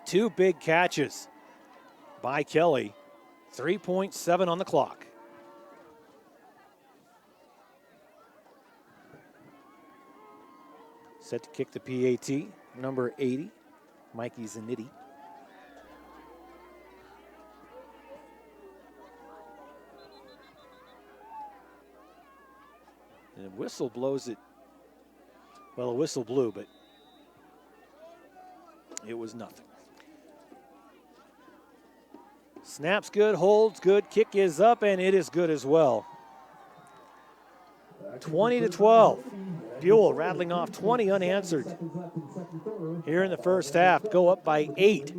Two big catches by Kelly. 3.7 on the clock. Set to kick the PAT, number 80, Mikey Zanetti. And a whistle blows it. Well, a whistle blew, but it was nothing. Snap's good, holds good, kick is up, and it is good as well. 20-12. Buhl rattling off 20 unanswered here in the first half. Go up by 8.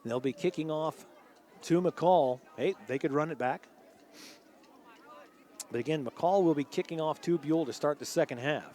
They'll be kicking off to McCall. Hey, they could run it back. But again, McCall will be kicking off to Buhl to start the second half.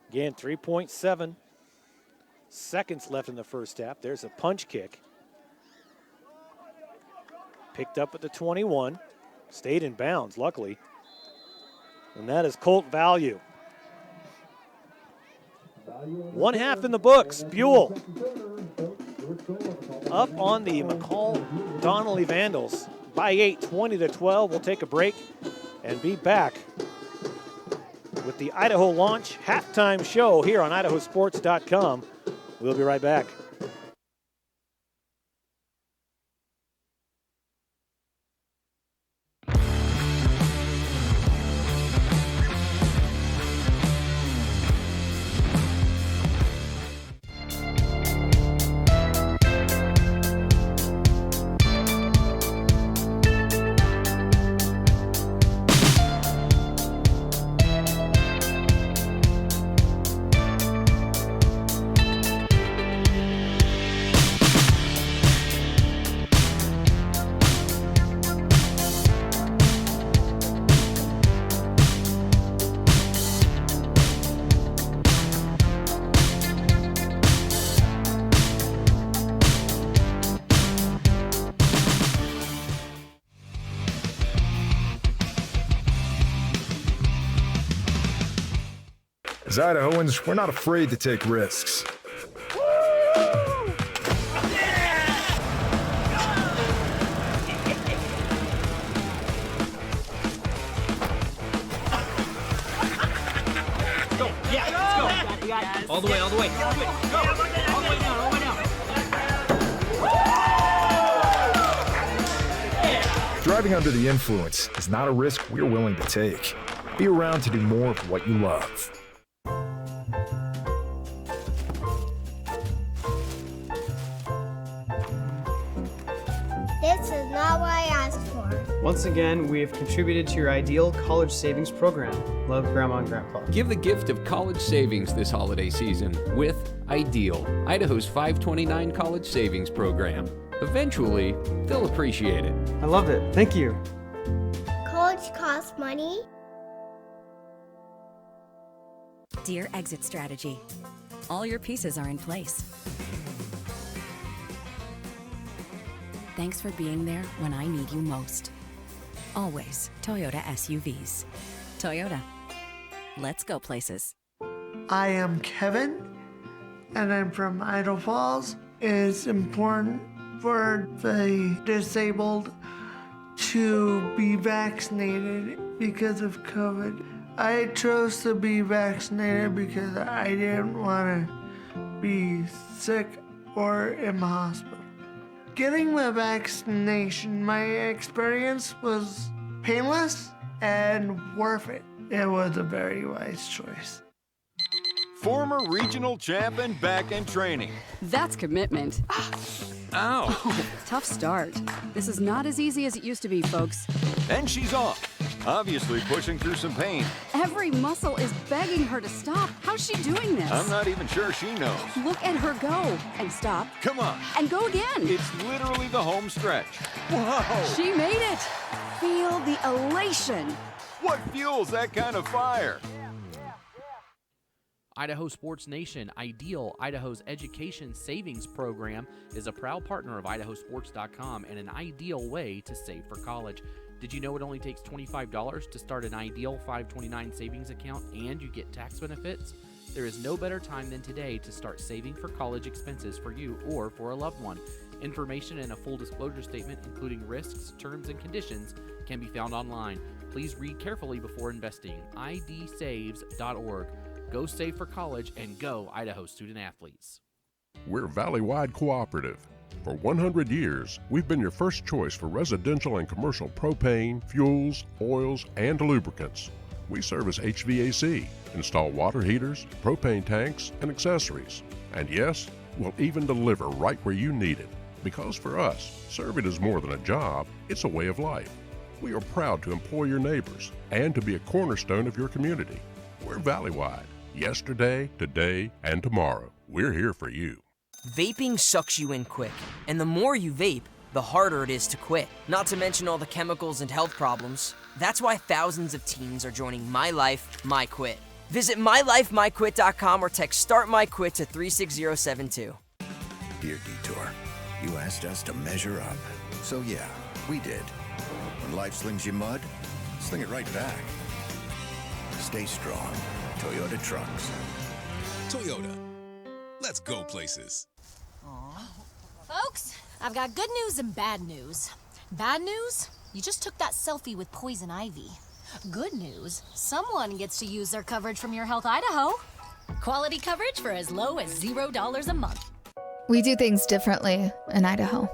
Again, 3.7 seconds left in the first half. There's a punch kick. Picked up at the 21. Stayed in bounds, luckily. And that is Colt Value. 1 half in the books. Buhl up on the McCall-Donnelly Vandals by 8, 20-12. We'll take a break and be back with the Idaho Launch halftime show here on IdahoSports.com. We'll be right back. As Idahoans, we're not afraid to take risks. Go. Yeah, let's go. You got it. All the way, all the way. Go. All the way down, all the way down. Driving under the influence is not a risk we're willing to take. Be around to do more of what you love. This is not what I asked for. Once again, we have contributed to your ideal college savings program. Love, Grandma and Grandpa. Give the gift of college savings this holiday season with Ideal, Idaho's 529 college savings program. Eventually, they'll appreciate it. I love it. Thank you. College costs money. Dear Exit Strategy, all your pieces are in place. Thanks for being there when I need you most. Always Toyota SUVs. Toyota. Let's go places. I am Kevin, and I'm from Idaho Falls. It's important for the disabled to be vaccinated because of COVID. I chose to be vaccinated because I didn't want to be sick or in the hospital. Getting the vaccination, my experience was painless and worth it. It was a very wise choice. Former regional champ and back in training. That's commitment. Ow! Oh, tough start. This is not as easy as it used to be, folks. And she's off, obviously pushing through some pain. Every muscle is begging her to stop. How's she doing this? I'm not even sure she knows. Look at her go. And stop. Come on. And go again. It's literally the home stretch. Whoa! She made it. Feel the elation. What fuels that kind of fire? Idaho Sports Nation, Ideal, Idaho's education savings program, is a proud partner of IdahoSports.com and an ideal way to save for college. Did you know it only takes $25 to start an Ideal 529 savings account and you get tax benefits? There is no better time than today to start saving for college expenses for you or for a loved one. Information and a full disclosure statement, including risks, terms, and conditions, can be found online. Please read carefully before investing. idsaves.org. Go save for college and go Idaho student athletes. We're Valley-wide cooperative. For 100 years, we've been your first choice for residential and commercial propane, fuels, oils, and lubricants. We service HVAC, install water heaters, propane tanks, and accessories. And yes, we'll even deliver right where you need it. Because for us, serving is more than a job, it's a way of life. We are proud to employ your neighbors and to be a cornerstone of your community. We're Valley-wide. Yesterday, today, and tomorrow. We're here for you. Vaping sucks you in quick, and the more you vape, the harder it is to quit. Not to mention all the chemicals and health problems. That's why thousands of teens are joining My Life, My Quit. Visit mylifemyquit.com or text Start My Quit to 36072. Dear Detour, you asked us to measure up. So yeah, we did. When life slings you mud, sling it right back. Stay strong. Toyota Trucks. Toyota. Let's go places. Folks, I've got good news and bad news. Bad news? You just took that selfie with poison ivy. Good news? Someone gets to use their coverage from Your Health Idaho. Quality coverage for as low as $0 a month. We do things differently in Idaho.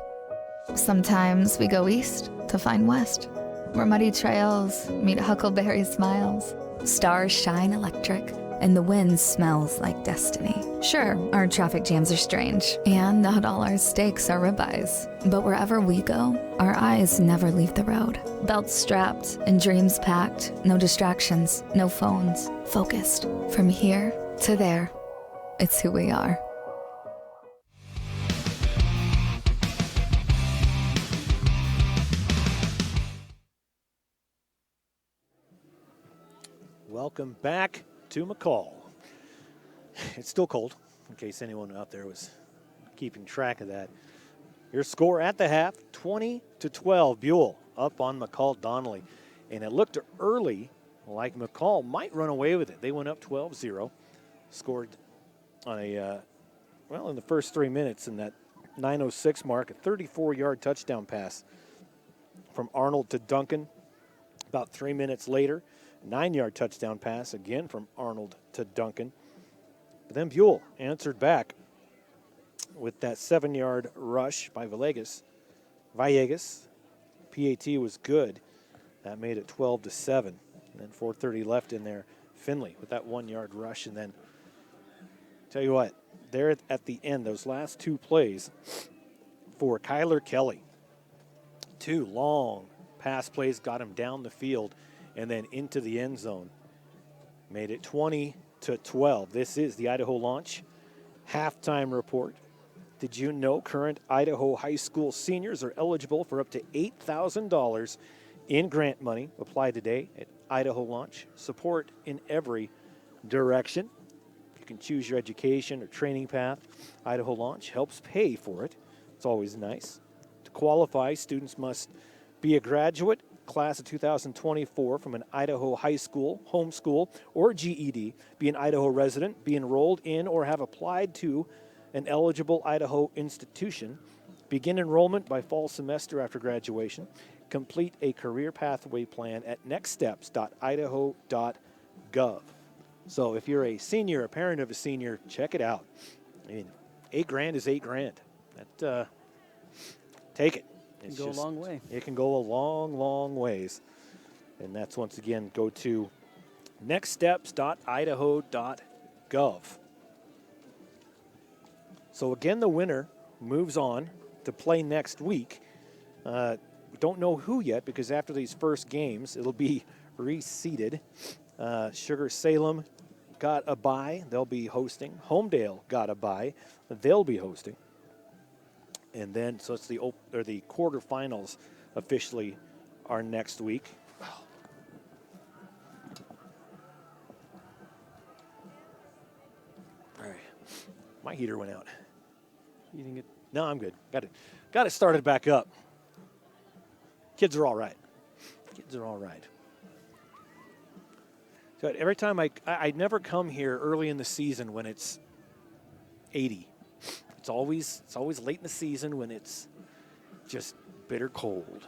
Sometimes we go east to find west, where muddy trails meet huckleberry smiles. Stars shine electric, and the wind smells like destiny. Sure, our traffic jams are strange, and not all our steaks are ribeyes. But wherever we go, our eyes never leave the road. Belts strapped and dreams packed, no distractions, no phones, focused. From here to there, it's who we are. Welcome back to McCall. It's still cold, in case anyone out there was keeping track of that. Your score at the half, 20-12. Buhl up on McCall-Donnelly. And it looked early like McCall might run away with it. They went up 12-0. Scored on a, in the first 3 minutes in that 9:06 mark, a 34-yard touchdown pass from Arnold to Duncan. About 3 minutes later, 9-yard touchdown pass again from Arnold to Duncan. But then Buhl answered back with that 7-yard rush by Villegas. PAT was good. That made it 12-7. And then 4:30 left in there. Finley with that 1-yard rush. And then, tell you what, there at the end, those last 2 plays for Kyler Kelly. 2 long pass plays got him down the field and then into the end zone. Made it 20-12. This is the Idaho Launch halftime report. Did you know current Idaho high school seniors are eligible for up to $8,000 in grant money? Apply today at Idaho Launch. Support in every direction. You can choose your education or training path. Idaho Launch helps pay for it. It's always nice. To qualify, students must be a graduate, class of 2024, from an Idaho high school, homeschool, or GED, be an Idaho resident, be enrolled in or have applied to an eligible Idaho institution, begin enrollment by fall semester after graduation, complete a career pathway plan at nextsteps.idaho.gov. So if you're a senior, a parent of a senior, check it out. I mean, $8,000 is $8,000. That, take it. It can go a long way. It can go a long, long ways. And that's, once again, go to nextsteps.idaho.gov. So again, the winner moves on to play next week. We don't know who yet, because after these first games, it'll be reseeded. Sugar Salem got a bye. They'll be hosting. Homedale got a bye. They'll be hosting. And then, so it's the quarterfinals officially are next week. All right. My heater went out. You think it? No, I'm good. Got it started back up. Kids are all right. Kids are all right. So every time I never come here early in the season when it's 80. It's always late in the season when it's just bitter cold.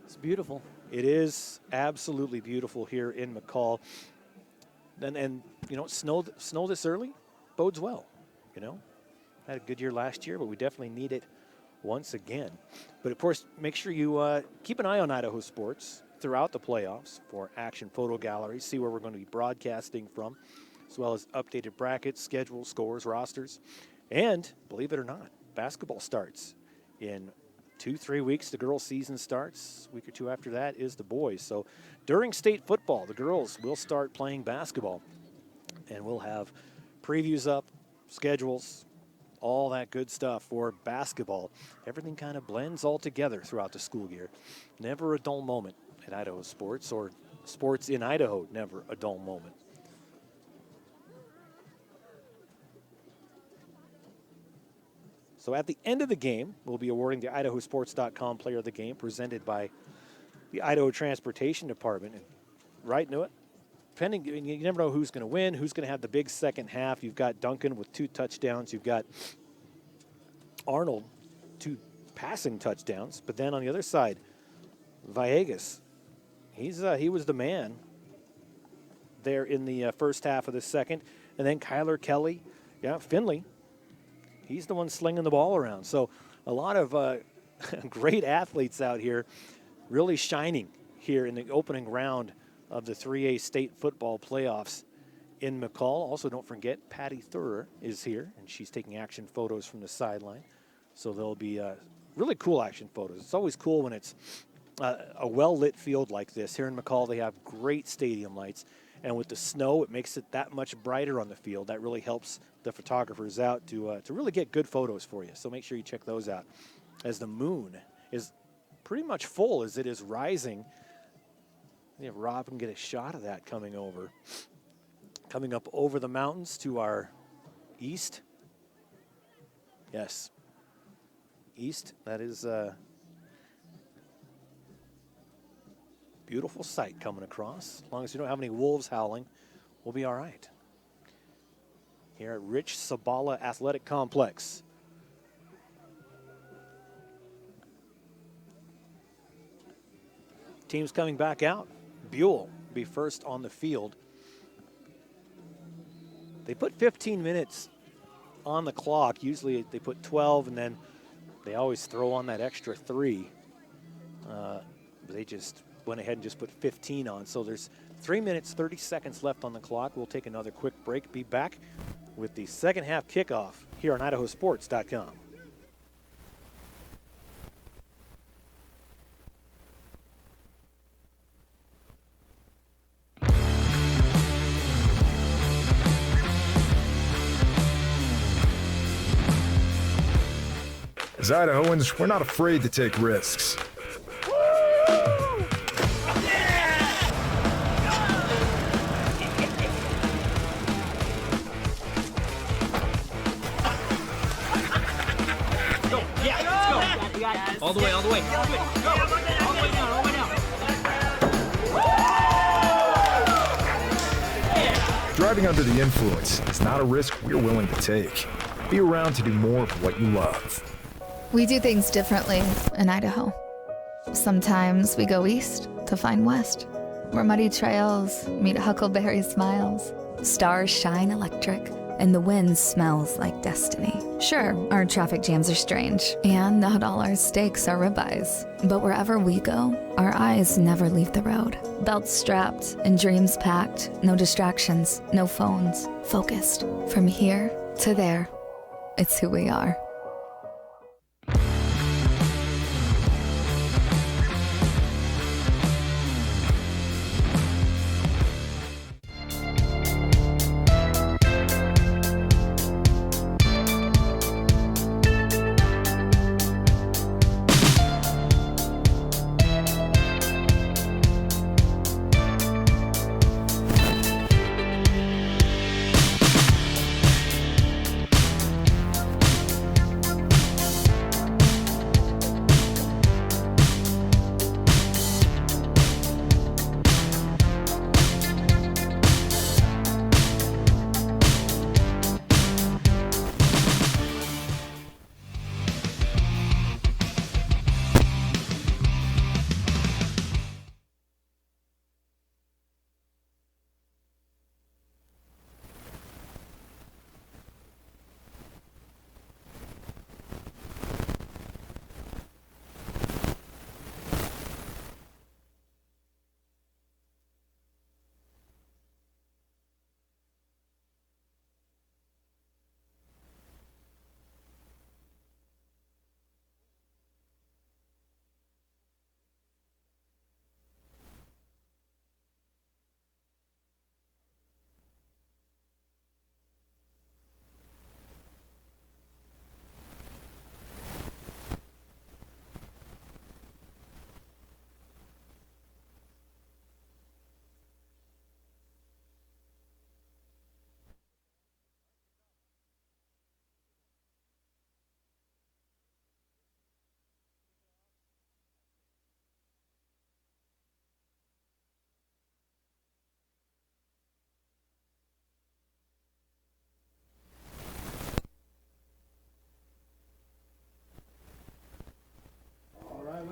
It's beautiful. It is absolutely beautiful here in McCall. And you know, snow this early bodes well. You know, had a good year last year, but we definitely need it once again. But of course, make sure you keep an eye on Idaho Sports throughout the playoffs for action photo galleries. See where we're going to be broadcasting from, as well as updated brackets, schedules, scores, rosters. And believe it or not, basketball starts in 2-3 weeks. The girls' season starts. A week or two after that is the boys. So during state football, the girls will start playing basketball. And we'll have previews up, schedules, all that good stuff for basketball. Everything kind of blends all together throughout the school year. Never a dull moment at Idaho Sports, or sports in Idaho, never a dull moment. So at the end of the game, we'll be awarding the IdahoSports.com Player of the Game, presented by the Idaho Transportation Department. And right into it. Depending, you never know who's going to win, who's going to have the big second half. You've got Duncan with 2 touchdowns. You've got Arnold, 2 passing touchdowns. But then on the other side, Villegas, he was the man there in the first half of the second. And then Kyler Kelly, Finley, he's the one slinging the ball around. So a lot of great athletes out here really shining here in the opening round of the 3A state football playoffs in McCall. Also, don't forget, Patty Thurer is here, and she's taking action photos from the sideline. So there'll be really cool action photos. It's always cool when it's a well-lit field like this. Here in McCall, they have great stadium lights. And with the snow, it makes it that much brighter on the field. That really helps the photographers out to really get good photos for you. So make sure you check those out. As the moon is pretty much full as it is rising. If Rob can get a shot of that coming up over the mountains to our east. Yes, east. That is a beautiful sight coming across. As long as you don't have any wolves howling, we'll be all right. Here at Rich Sabala Athletic Complex. Teams coming back out. Buhl be first on the field. They put 15 minutes on the clock. Usually they put 12, and then they always throw on that extra 3. But they just went ahead and just put 15 on. So there's 3 minutes, 30 seconds left on the clock. We'll take another quick break. Be back with the second half kickoff here on IdahoSports.com. As Idahoans, we're not afraid to take risks. All the way, all the way. Go. All the way down, all the way down. Driving under the influence is not a risk we're willing to take. Be around to do more of what you love. We do things differently in Idaho. Sometimes we go east to find west, where muddy trails meet huckleberry smiles. Stars shine electric, and the wind smells like destiny. Sure, our traffic jams are strange, and not all our steaks are ribeyes. But wherever we go, our eyes never leave the road. Belts strapped and dreams packed, no distractions, no phones, focused. From here to there, it's who we are.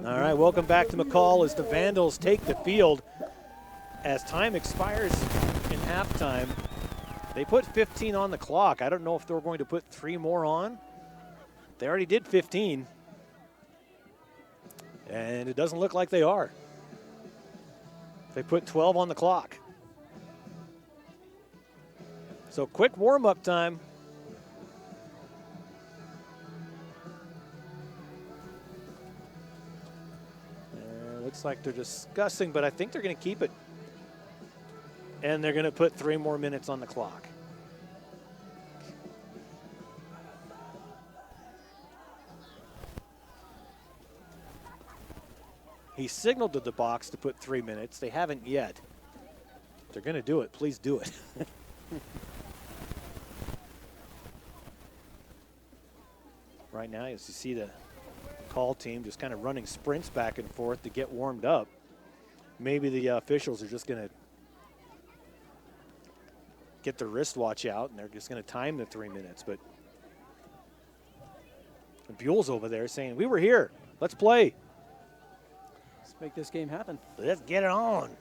All right, welcome back to McCall as the Vandals take the field. As time expires in halftime, they put 15 on the clock. I don't know if they're going to put 3 more on. They already did 15. And it doesn't look like they are. They put 12 on the clock. So quick warm-up time. Looks like they're discussing, but I think they're going to keep it. And they're going to put 3 more minutes on the clock. He signaled to the box to put 3 minutes. They haven't yet. If they're going to do it, please do it. Right now, as you see the call team just kind of running sprints back and forth to get warmed up. Maybe the officials are just going to get their wristwatch out and they're just going to time the 3 minutes. But Buhl's over there saying, we were here. Let's play. Let's make this game happen. Let's get it on.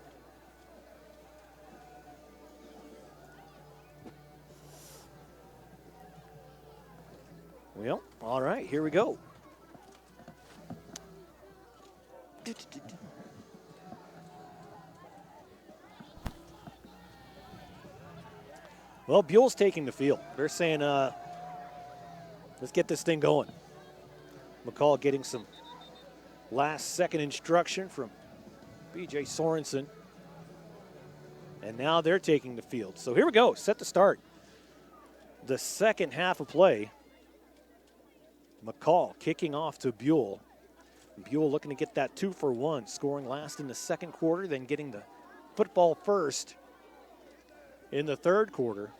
Well, all right, here we go. Well, Buhl's taking the field. They're saying, let's get this thing going. McCall getting some last-second instruction from B.J. Sorensen. And now they're taking the field. So here we go, set to start. The second half of play. McCall kicking off to Buhl. Buhl looking to get that 2-for-1, scoring last in the second quarter, then getting the football first in the third quarter.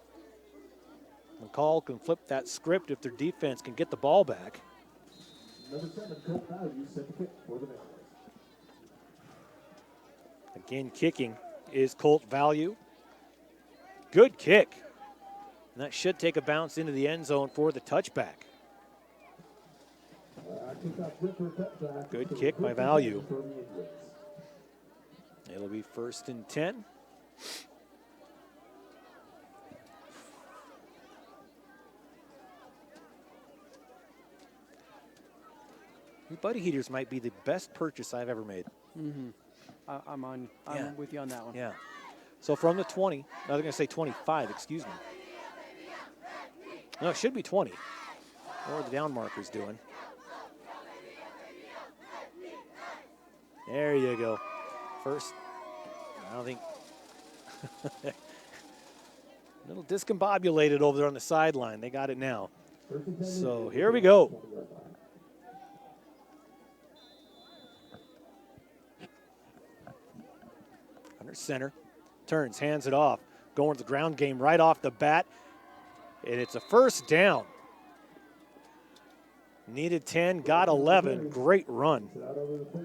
McCall can flip that script if their defense can get the ball back. Number 7, Colt Value, set to kick for the Mariners. Again, kicking is Colt Value. Good kick. And that should take a bounce into the end zone for the touchback. Good kick by Value. It'll be 1st and 10. Buddy Heaters might be the best purchase I've ever made. Mm-hmm. I'm with you on that one. Yeah. So from the 20, I was going to say 25, excuse me. No, it should be 20. What are the down markers doing? There you go. First, I don't think. A little discombobulated over there on the sideline. They got it now. So here we go. Under center. Turns, hands it off. Going to the ground game right off the bat. And it's a first down. Needed 10, got 11. Great run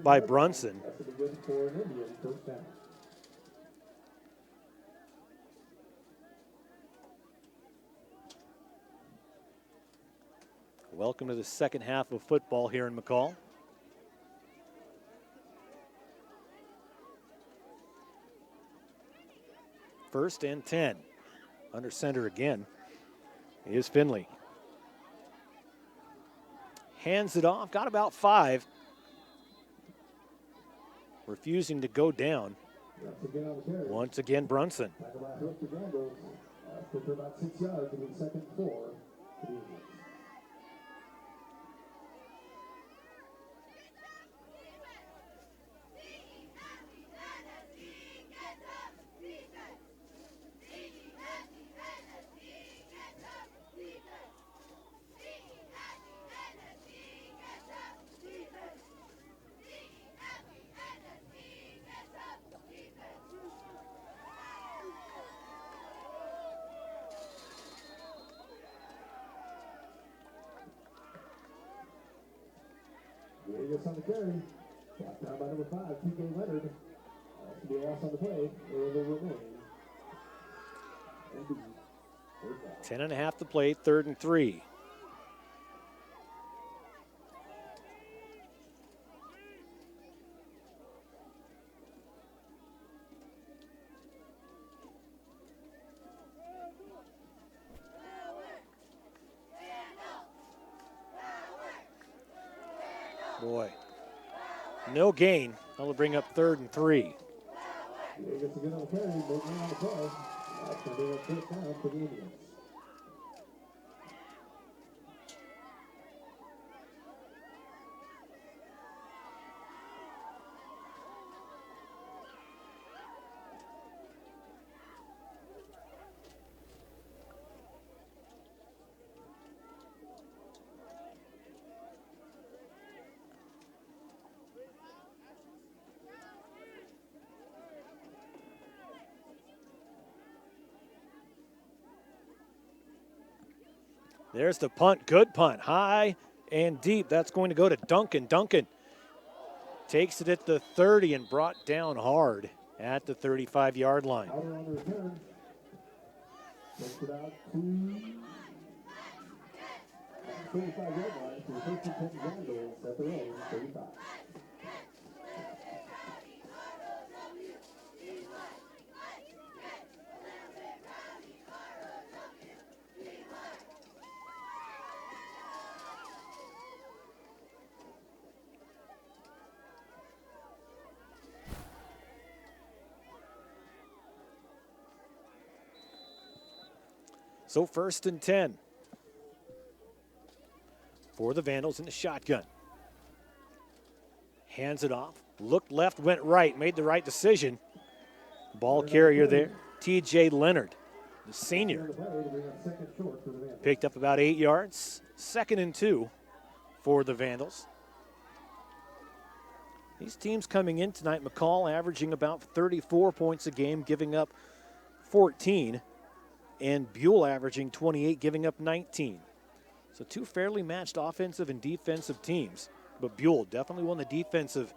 by Brunson. Welcome to the second half of football here in McCall. First and 10. Under center again is Finley. Hands it off, got about 5. Refusing to go down. Once again, Brunson. About 6 yards in the second 4. Vegas on the carry. Brought down by number 5, T.J. Leonard. Should be a loss on the play. It will remain. 10.5 to play, 3rd and 3. Boy, no gain. That'll bring up 3rd and 3. Vegas again on the carry, making on the play. That's going to be a first down for the Indians. There's the punt. Good punt. High and deep. That's going to go to Duncan. Duncan takes it at the 30 and brought down hard at the 35-yard line. Out on the return. Takes it out to 35-yard line for the first and 10 Vandals at their own 35. So 1st and 10 for the Vandals in the shotgun. Hands it off. Looked left, went right, made the right decision. Ball carrier there, TJ Leonard, the senior. Picked up about 8 yards. 2nd and 2 for the Vandals. These teams coming in tonight, McCall averaging about 34 points a game, giving up 14, and Buhl averaging 28, giving up 19. So 2 fairly matched offensive and defensive teams, but Buhl definitely won the defensive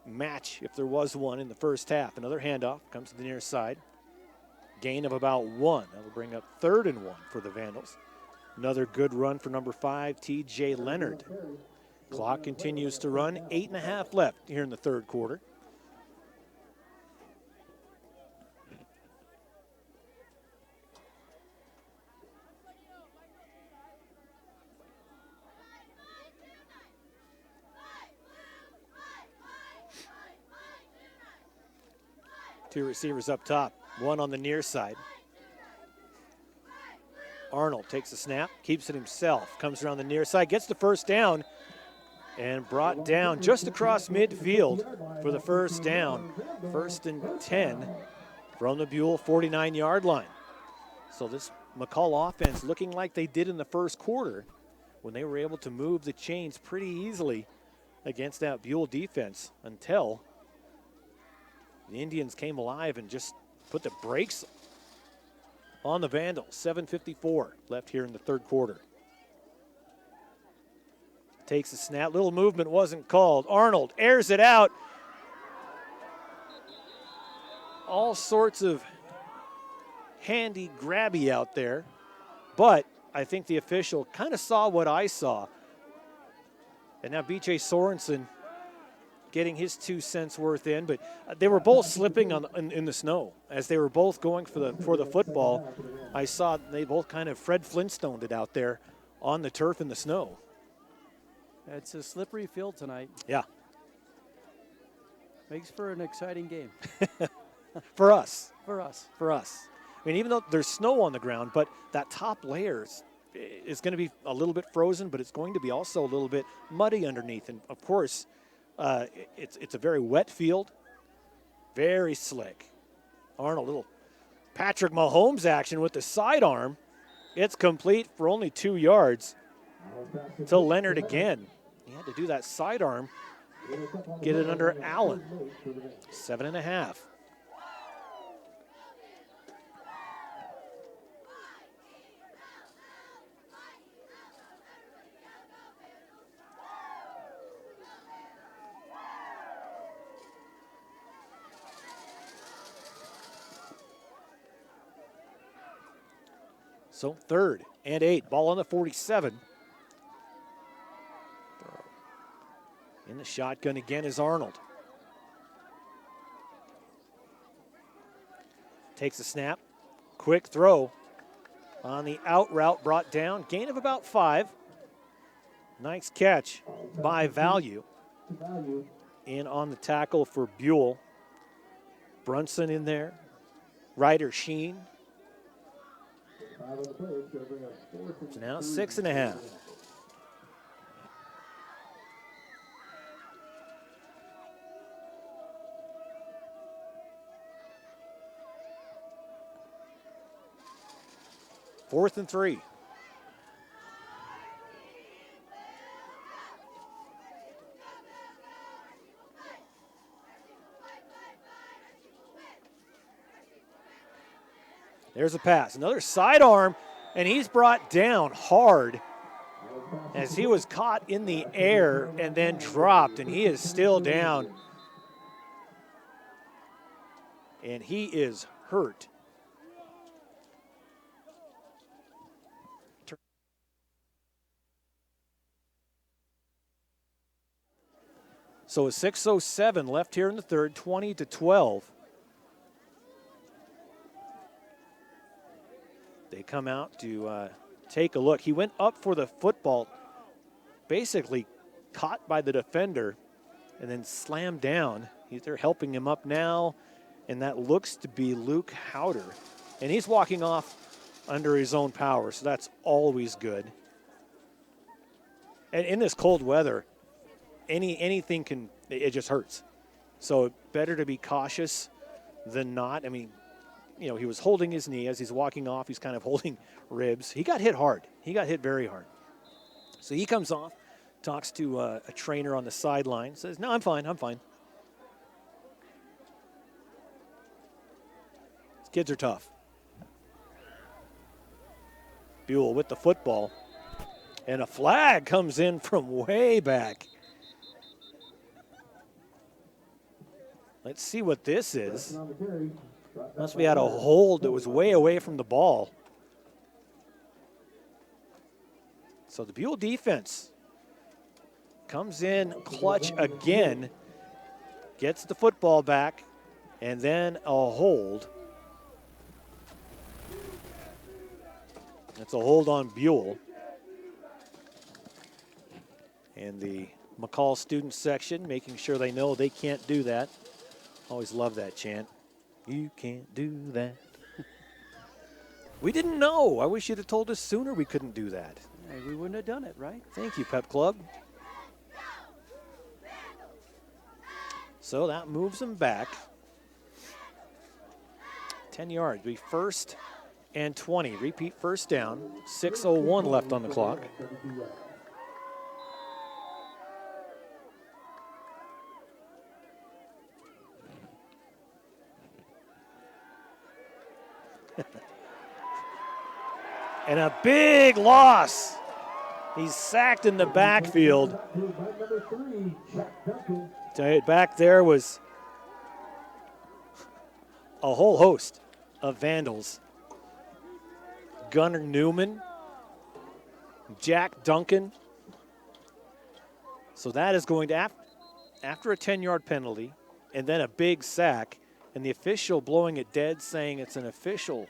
match if there was one in the first half. Another handoff comes to the near side. Gain of about 1. That will bring up 3rd and 1 for the Vandals. Another good run for number 5, TJ Leonard. Clock continues to run. 8.5 left here in the 3rd quarter. Two receivers up top, one on the near side. Arnold takes the snap, keeps it himself, comes around the near side, gets the first down, and brought down just across midfield for the first down. 1st and 10 from the Buhl 49-yard line. So this McCall offense looking like they did in the first quarter when they were able to move the chains pretty easily against that Buhl defense until the Indians came alive and just put the brakes on the Vandals. 7:54 left here in the 3rd quarter. Takes a snap. Little movement wasn't called. Arnold airs it out. All sorts of handy grabby out there. But I think the official kind of saw what I saw. And now B.J. Sorensen getting his 2 cents worth in, but they were both slipping in the snow as they were both going for the football. I saw they both kind of Fred Flintstoned it out there on the turf in the snow. It's a slippery field tonight. Yeah. Makes for an exciting game. For us. For us. For us. I mean, even though there's snow on the ground, but that top layer is going to be a little bit frozen, but it's going to be also a little bit muddy underneath. And, of course, it's a very wet field, very slick. Arnold, little Patrick Mahomes action with the sidearm. It's complete for only 2 yards to Leonard again. He had to do that sidearm, get it under Allen. 7.5. So 3rd and 8. Ball on the 47. In the shotgun again is Arnold. Takes a snap. Quick throw on the out route, brought down. Gain of about 5. Nice catch by Value. In on the tackle for Buhl. Brunson in there. Ryder Sheen. So now 6.5. Fourth and 3. There's a pass. Another sidearm, and he's brought down hard as he was caught in the air and then dropped, and he is still down. And he is hurt. So a 6:07 left here in the 3rd, 20-12. They come out to take a look. He went up for the football, basically caught by the defender, and then slammed down. They're helping him up now, and that looks to be Luke Howder. And he's walking off under his own power, so that's always good. And in this cold weather, anything can, it just hurts. So better to be cautious than not. I mean, you know, he was holding his knee as he's walking off. He's kind of holding ribs. He got hit hard. He got hit very hard. So he comes off, talks to a trainer on the sideline, says, no, I'm fine, I'm fine. These kids are tough. Buhl with the football. And a flag comes in from way back. Let's see what this is. Must be had a hold that was way away from the ball. So the Buhl defense comes in clutch again, gets the football back, and then a hold. That's a hold on Buhl. And the McCall student section making sure they know they can't do that. Always love that chant. You can't do that. We didn't know. I wish you'd have told us sooner we couldn't do that. Hey, we wouldn't have done it, right? Thank you, Pep Club. So that moves them back. 10 yards. Be first and 20. Repeat first down. 6:01 left on the clock. And a big loss. He's sacked in the backfield. Back there was a whole host of Vandals. Gunnar Newman, Jack Duncan. So that is going to, after a 10-yard penalty and then a big sack, and the official blowing it dead saying it's an official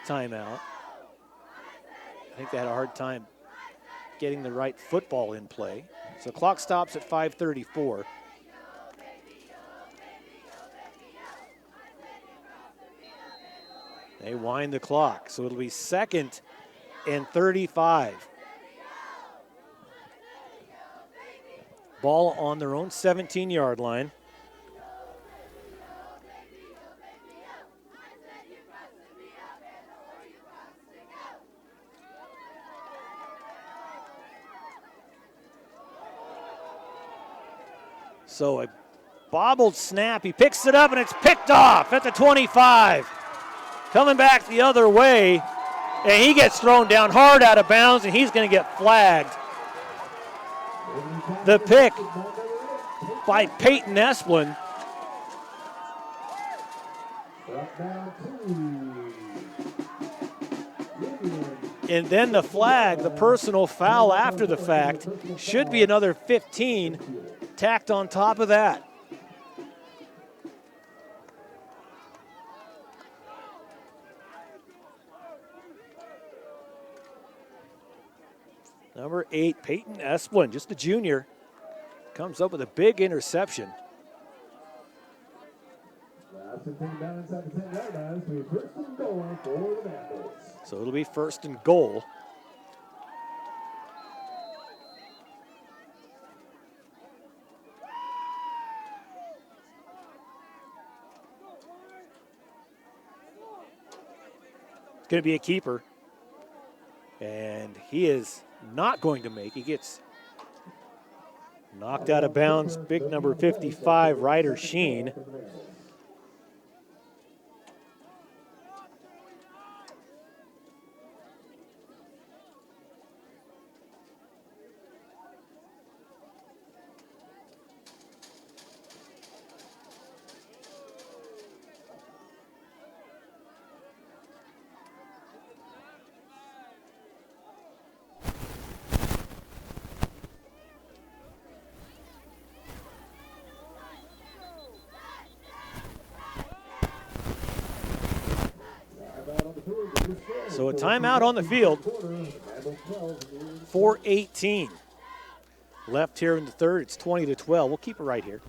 timeout. I think they had a hard time getting the right football in play. So clock stops at 5:34. They wind the clock, so it'll be 2nd and 35. Ball on their own 17-yard line. So a bobbled snap. He picks it up, and it's picked off at the 25. Coming back the other way, and he gets thrown down hard out of bounds, and he's going to get flagged. The pick by Peyton Esplin. And then the flag, the personal foul after the fact, should be another 15 tacked on top of that. Number 8, Peyton Esplin, just a junior, comes up with a big interception. So it'll be 1st and goal. It's going to be a keeper. And he is not going to make. He gets knocked out of bounds. Big number 55, Ryder Sheen. So a timeout on the field. 4:18 left here in the third. It's 20-12. We'll keep it right here.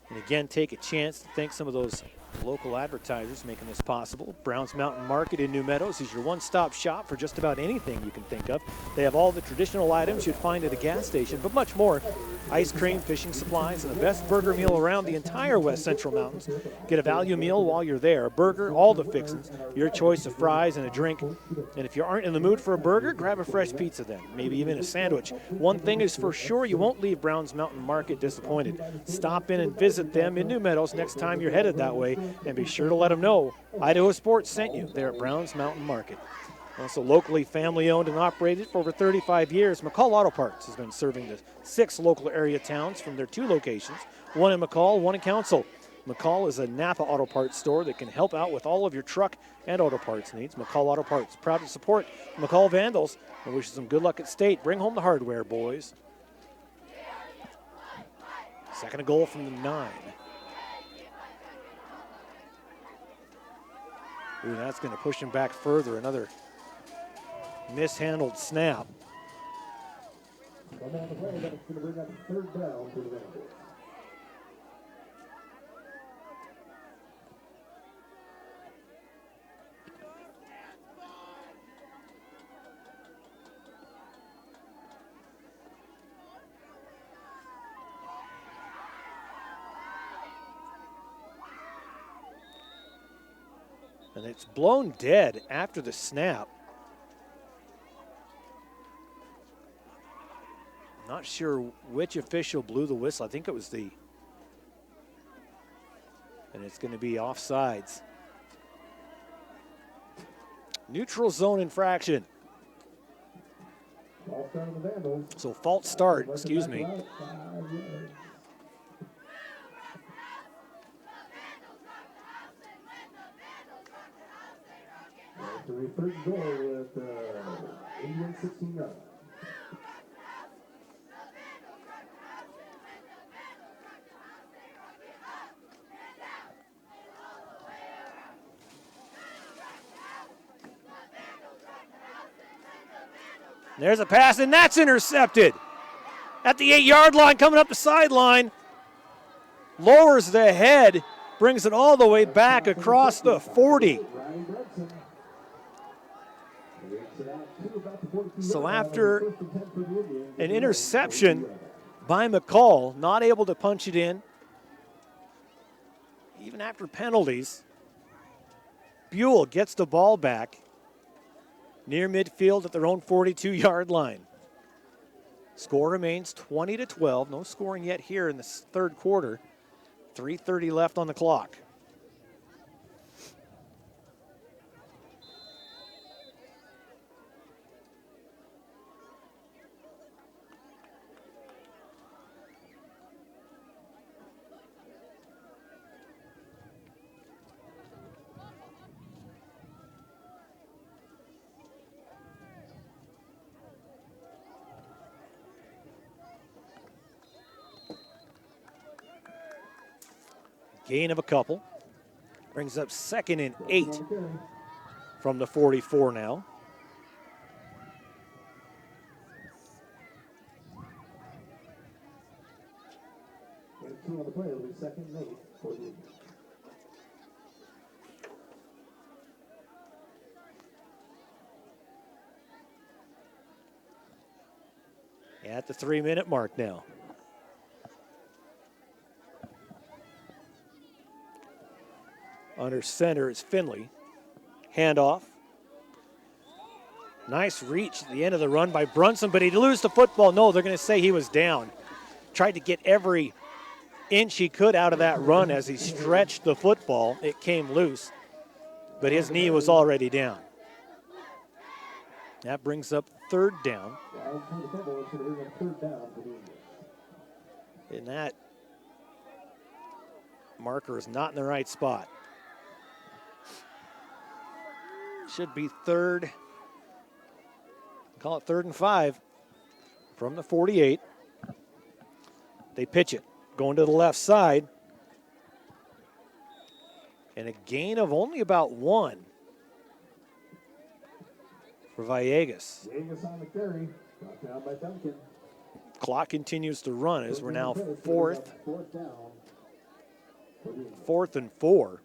And again, take a chance to thank some of those Local advertisers making this possible. Browns Mountain Market in New Meadows is your one-stop shop for just about anything you can think of. They have all the traditional items you'd find at a gas station, but much more. Ice cream, fishing supplies, and the best burger meal around the entire West Central Mountains. Get a value meal while you're there. A burger, all the fixings, your choice of fries and a drink. And if you aren't in the mood for a burger, grab a fresh pizza then, maybe even a sandwich. One thing is for sure, you won't leave Browns Mountain Market disappointed. Stop in and visit them in New Meadows next time you're headed that way, and be sure to let them know Idaho Sports sent you there at Browns Mountain Market. Also locally family-owned and operated for over 35 years, McCall Auto Parts has been serving the 6 local area towns from their 2 locations, one in McCall, one in Council. McCall is a Napa Auto Parts store that can help out with all of your truck and auto parts needs. McCall Auto Parts, proud to support McCall Vandals and wishes them good luck at state. Bring home the hardware, boys. Second goal from the 9. Ooh, that's going to push him back further. Another mishandled snap. Come on the play, that's going to bring up 3rd down for the Vandals. And it's blown dead after the snap. Not sure which official blew the whistle. I think it was and it's going to be offsides. Neutral zone infraction. So false start, excuse me. The 3rd goal with Indian 16 yards. There's a pass, and that's intercepted. At the 8-yard line, coming up the sideline. Lowers the head, brings it all the way back across the 40. So after an interception by McCall, not able to punch it in, even after penalties, Buhl gets the ball back near midfield at their own 42-yard line. Score remains 20-12. No scoring yet here in the 3rd quarter. 3:30 left on the clock. Gain of a couple. Brings up 2nd and 8 from the 44 now. And 2 on the play, it'll be 2nd and 8 for the Indians. At the 3-minute mark now. Under center is Finley. Handoff. Nice reach at the end of the run by Brunson, but he loses the football. No, they're going to say he was down. Tried to get every inch he could out of that run as he stretched the football. It came loose, but his knee was already down. That brings up 3rd down. And that marker is not in the right spot. Should be 3rd. Call it 3rd and 5 from the 48. They pitch it, going to the left side. And a gain of only about 1 for Villegas. Villegas on the carry, brought down by Duncan. Clock continues to run as we're now 4th. 4th and 4.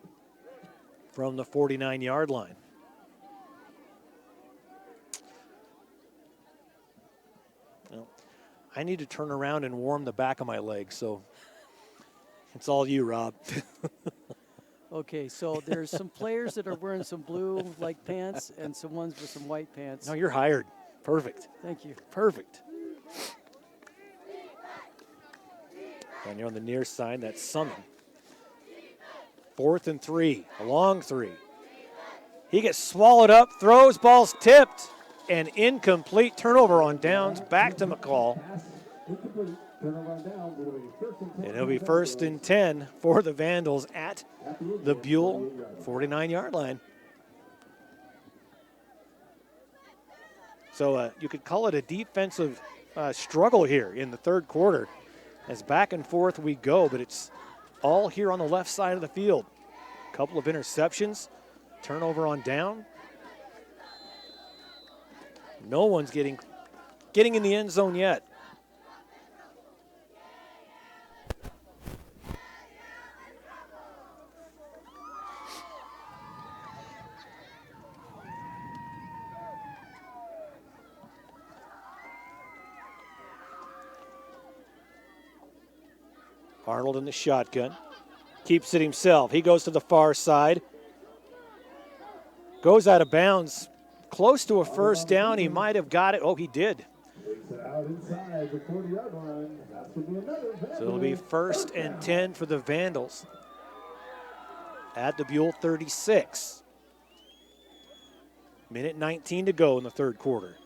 from the 49-yard line. Well, I need to turn around and warm the back of my legs, so it's all you, Rob. Okay, so there's some players that are wearing some blue like pants and some ones with some white pants. No, you're hired. Perfect. Thank you. Perfect. And you're on the near side, that's Summon. 4th and 3, a long 3. He gets swallowed up, throws, ball's tipped, and incomplete. Turnover on downs, back to McCall. And it'll be 1st and 10 for the Vandals at the Buhl 49-yard line. So you could call it a defensive struggle here in the third quarter. As back and forth we go, but it's all here on the left side of the field. A couple of interceptions, turnover on down. No one's getting in the end zone yet. Arnold in the shotgun. Keeps it himself. He goes to the far side. Goes out of bounds. Close to a first down. He might have got it. Oh, he did. So it'll be 1st and 10 for the Vandals at the Buhl 36. Minute 19 to go in the third quarter.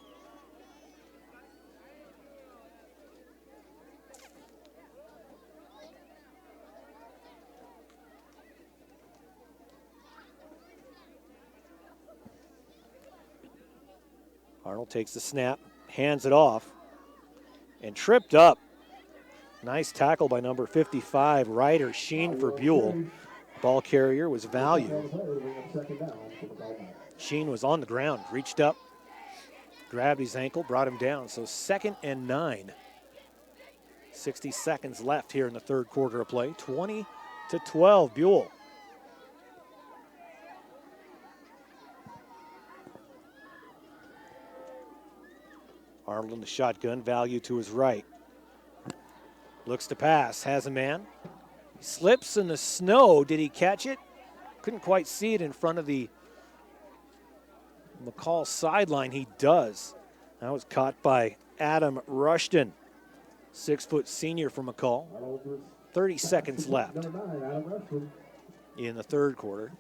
Arnold takes the snap, hands it off, and tripped up. Nice tackle by number 55, Ryder Sheen for Buhl. Ball carrier was Value. Sheen was on the ground, reached up, grabbed his ankle, brought him down. So 2nd and 9. 60 seconds left here in the third quarter of play. 20-12, Buhl. Arnold in the shotgun, Value to his right. Looks to pass, has a man. He slips in the snow. Did he catch it? Couldn't quite see it in front of the McCall sideline. He does. That was caught by Adam Rushton, 6-foot senior from McCall. 30 seconds left in the third quarter.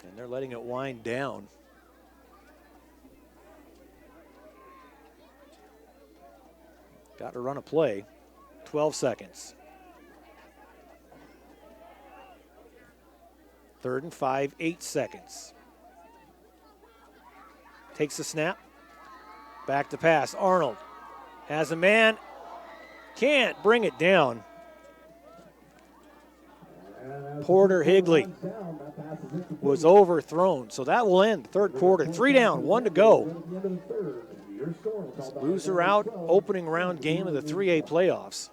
And they're letting it wind down. Got to run a play. 12 seconds. 3rd and 5, 8 seconds. Takes the snap. Back to pass. Arnold has a man. Can't bring it down. Porter Higley was overthrown. So that will end the third quarter. 3 down, 1 to go. Loser out, opening round game of the 3A playoffs.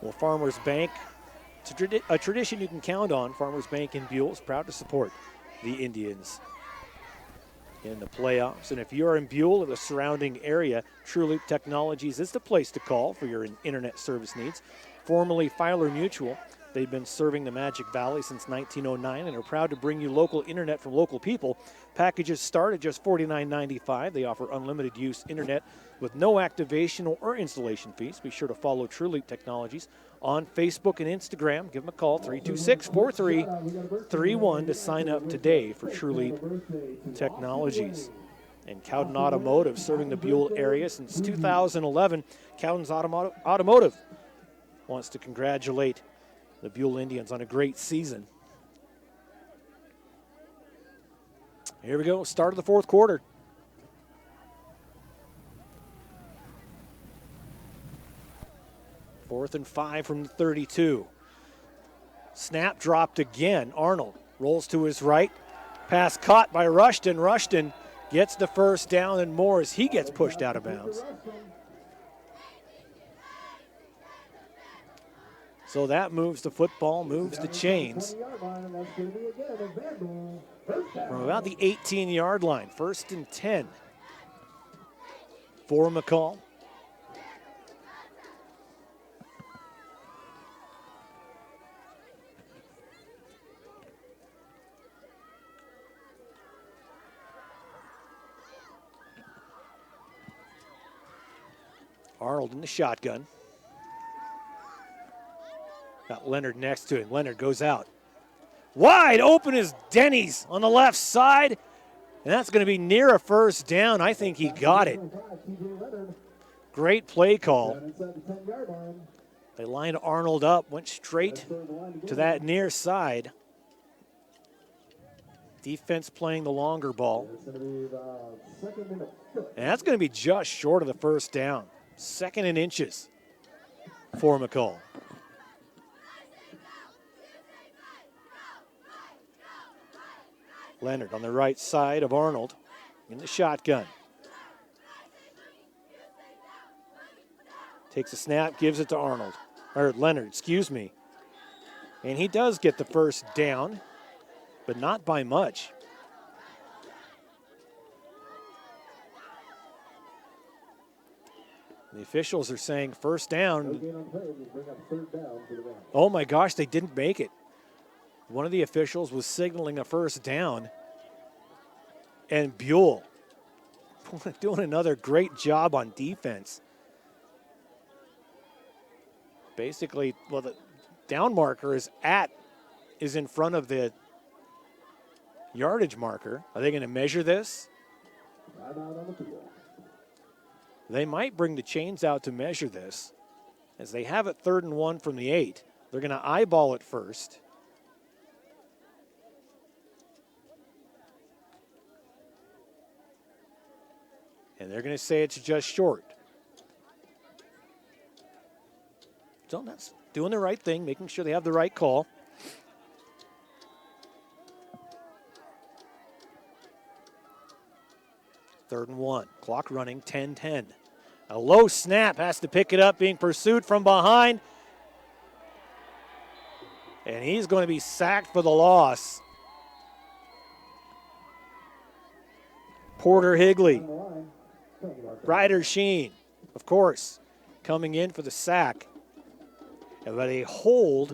Well, Farmers Bank, it's a tradition you can count on. Farmers Bank in Buhl is proud to support the Indians in the playoffs. And if you're in Buhl or the surrounding area, TrueLoop Technologies is the place to call for your internet service needs. Formerly Filer Mutual, they've been serving the Magic Valley since 1909 and are proud to bring you local internet from local people. Packages start at just $49.95. They offer unlimited use internet with no activation or installation fees. Be sure to follow TrueLoop Technologies on Facebook and Instagram. Give them a call, 326-4331 to sign up today for TrueLoop Technologies. And Cowden Automotive, serving the Buhl area since 2011. Cowden's Automotive wants to congratulate the Buhl Indians on a great season. Here we go, start of the fourth quarter. Fourth and 5 from the 32. Snap dropped again. Arnold rolls to his right. Pass caught by Rushton. Rushton gets the first down and more as he gets pushed out of bounds. So that moves the football, moves the chains from about the 18-yard line. 1st and 10 for McCall. Arnold in the shotgun. Got Leonard next to him. Leonard goes out. Wide open is Denny's on the left side. And that's going to be near a first down. I think he got it. Great play call. They lined Arnold up, went straight to that near side. Defense playing the longer ball. And that's going to be just short of the first down. 2nd and inches for McCall. Leonard on the right side of Arnold in the shotgun. Takes a snap, gives it to Arnold. Or Leonard, excuse me. And he does get the first down, but not by much. The officials are saying first down. Oh my gosh, they didn't make it. One of the officials was signaling a first down. And Buhl doing another great job on defense. Basically, well, the down marker is in front of the yardage marker. Are they going to measure this? They might bring the chains out to measure this. As they have it 3rd and 1 from the 8. They're going to eyeball it first. And they're going to say it's just short. So that's doing the right thing, making sure they have the right call. Third and 1. Clock running, 10-10. A low snap, has to pick it up, being pursued from behind. And he's going to be sacked for the loss. Porter Higley. Ryder Sheen, of course, coming in for the sack. But a hold.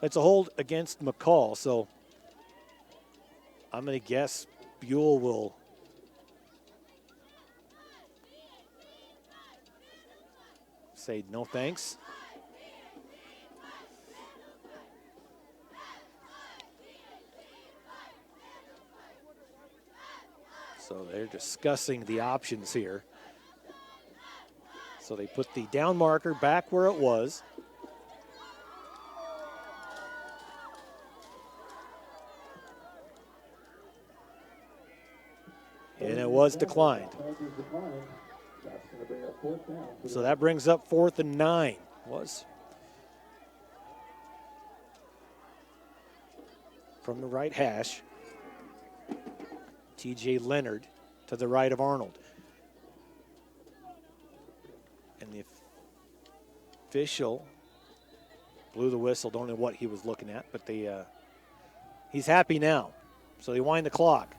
It's a hold against McCall, so I'm going to guess Buhl will say no thanks. So they're discussing the options here. So they put the down marker back where it was. And it was declined. So that brings up 4th and 9. Was from the right hash. T.J. Leonard to the right of Arnold. And the official blew the whistle. Don't know what he was looking at, but he's happy now. So they wind the clock.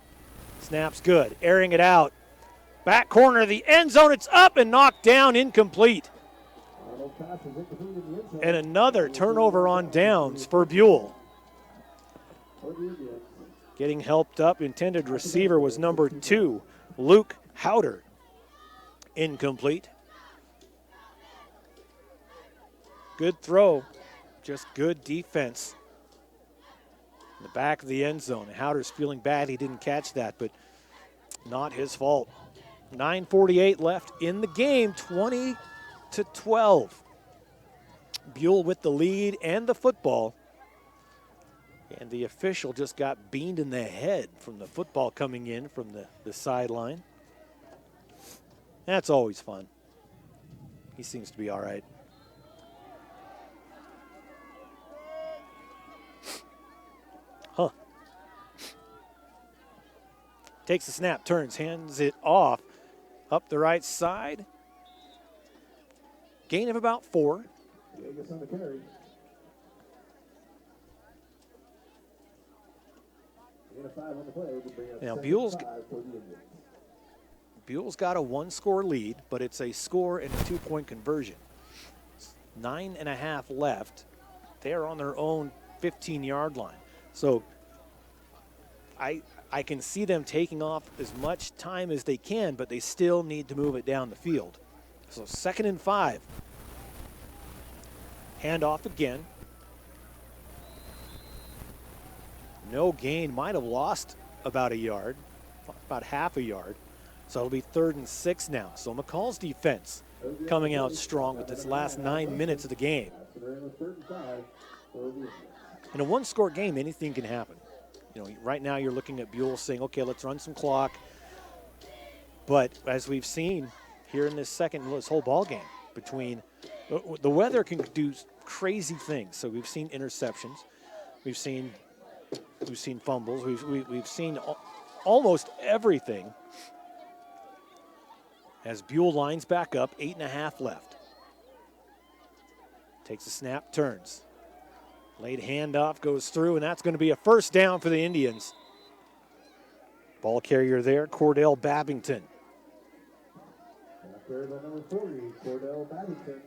Snap's good. Airing it out. Back corner of the end zone. It's up and knocked down, incomplete. And another turnover on downs for Buhl. Getting helped up, intended receiver was number 2, Luke Howder. Incomplete. Good throw, just good defense. In the back of the end zone. Howder's feeling bad he didn't catch that, but not his fault. 9:48 left in the game, 20-12. Buhl with the lead and the football. And the official just got beamed in the head from the football coming in from the sideline. That's always fun. He seems to be all right. Huh. Takes the snap, turns, hands it off. Up the right side. Gain of about 4. Vegas on the carry. Gain of 5 on the play. Will bring up Now, 7-5 for the Indians. Buell's got a 1-score lead, but it's a score and a 2-point conversion. 9.5 left. They're on their own 15-yard line. So I can see them taking off as much time as they can, but they still need to move it down the field. So 2nd and 5. Handoff again. No gain. Might have lost about a yard, about half a yard. So it'll be 3rd and 6 now. So McCall's defense coming out strong with this last 9 minutes of the game. In a 1-score game, anything can happen. You know, right now you're looking at Buhl saying, okay, let's run some clock. But as we've seen here in this whole ball game, between the weather can do crazy things. So we've seen interceptions, we've seen fumbles, we've seen almost everything. As Buhl lines back up, 8.5 left. Takes a snap, turns. Late handoff goes through, and that's going to be a 1st down for the Indians. Ball carrier there, Cordell Babington. Carried by number 40, Cordell Babington.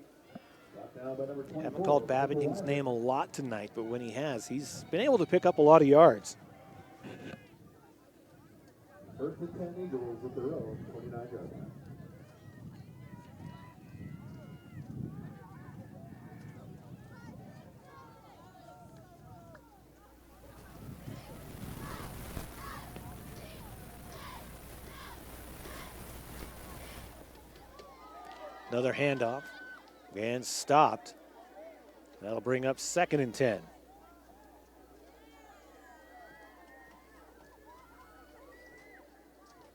Down by number 24. Haven't called Babington's name a lot tonight, but when he has, he's been able to pick up a lot of yards. 1st and 10 Eagles at their own 29-yard line. Another handoff and stopped. That'll bring up 2nd and 10.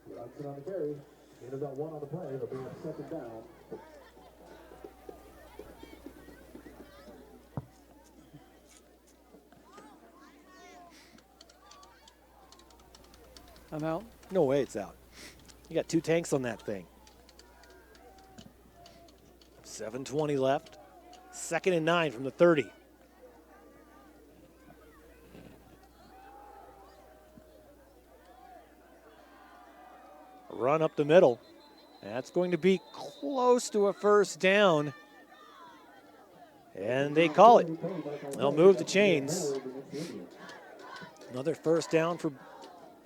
Johnson on the carry. Gain about 1 on the play. They'll bring up 2nd down. I'm out. No way it's out. You got 2 tanks on that thing. 7:20 left. 2nd and 9 from the 30. Run up the middle. That's going to be close to a 1st down. And they call it. They'll move the chains. Another 1st down for,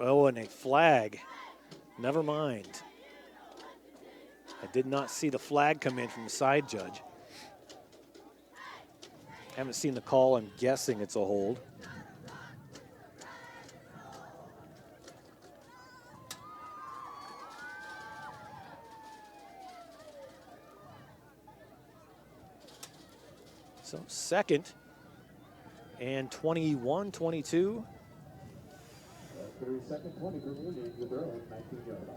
and a flag. Never mind. I did not see the flag come in from the side judge. Haven't seen the call. I'm guessing it's a hold. So 2nd and 21, 22. 32nd, 20 for the Indians with their own 19-yard line.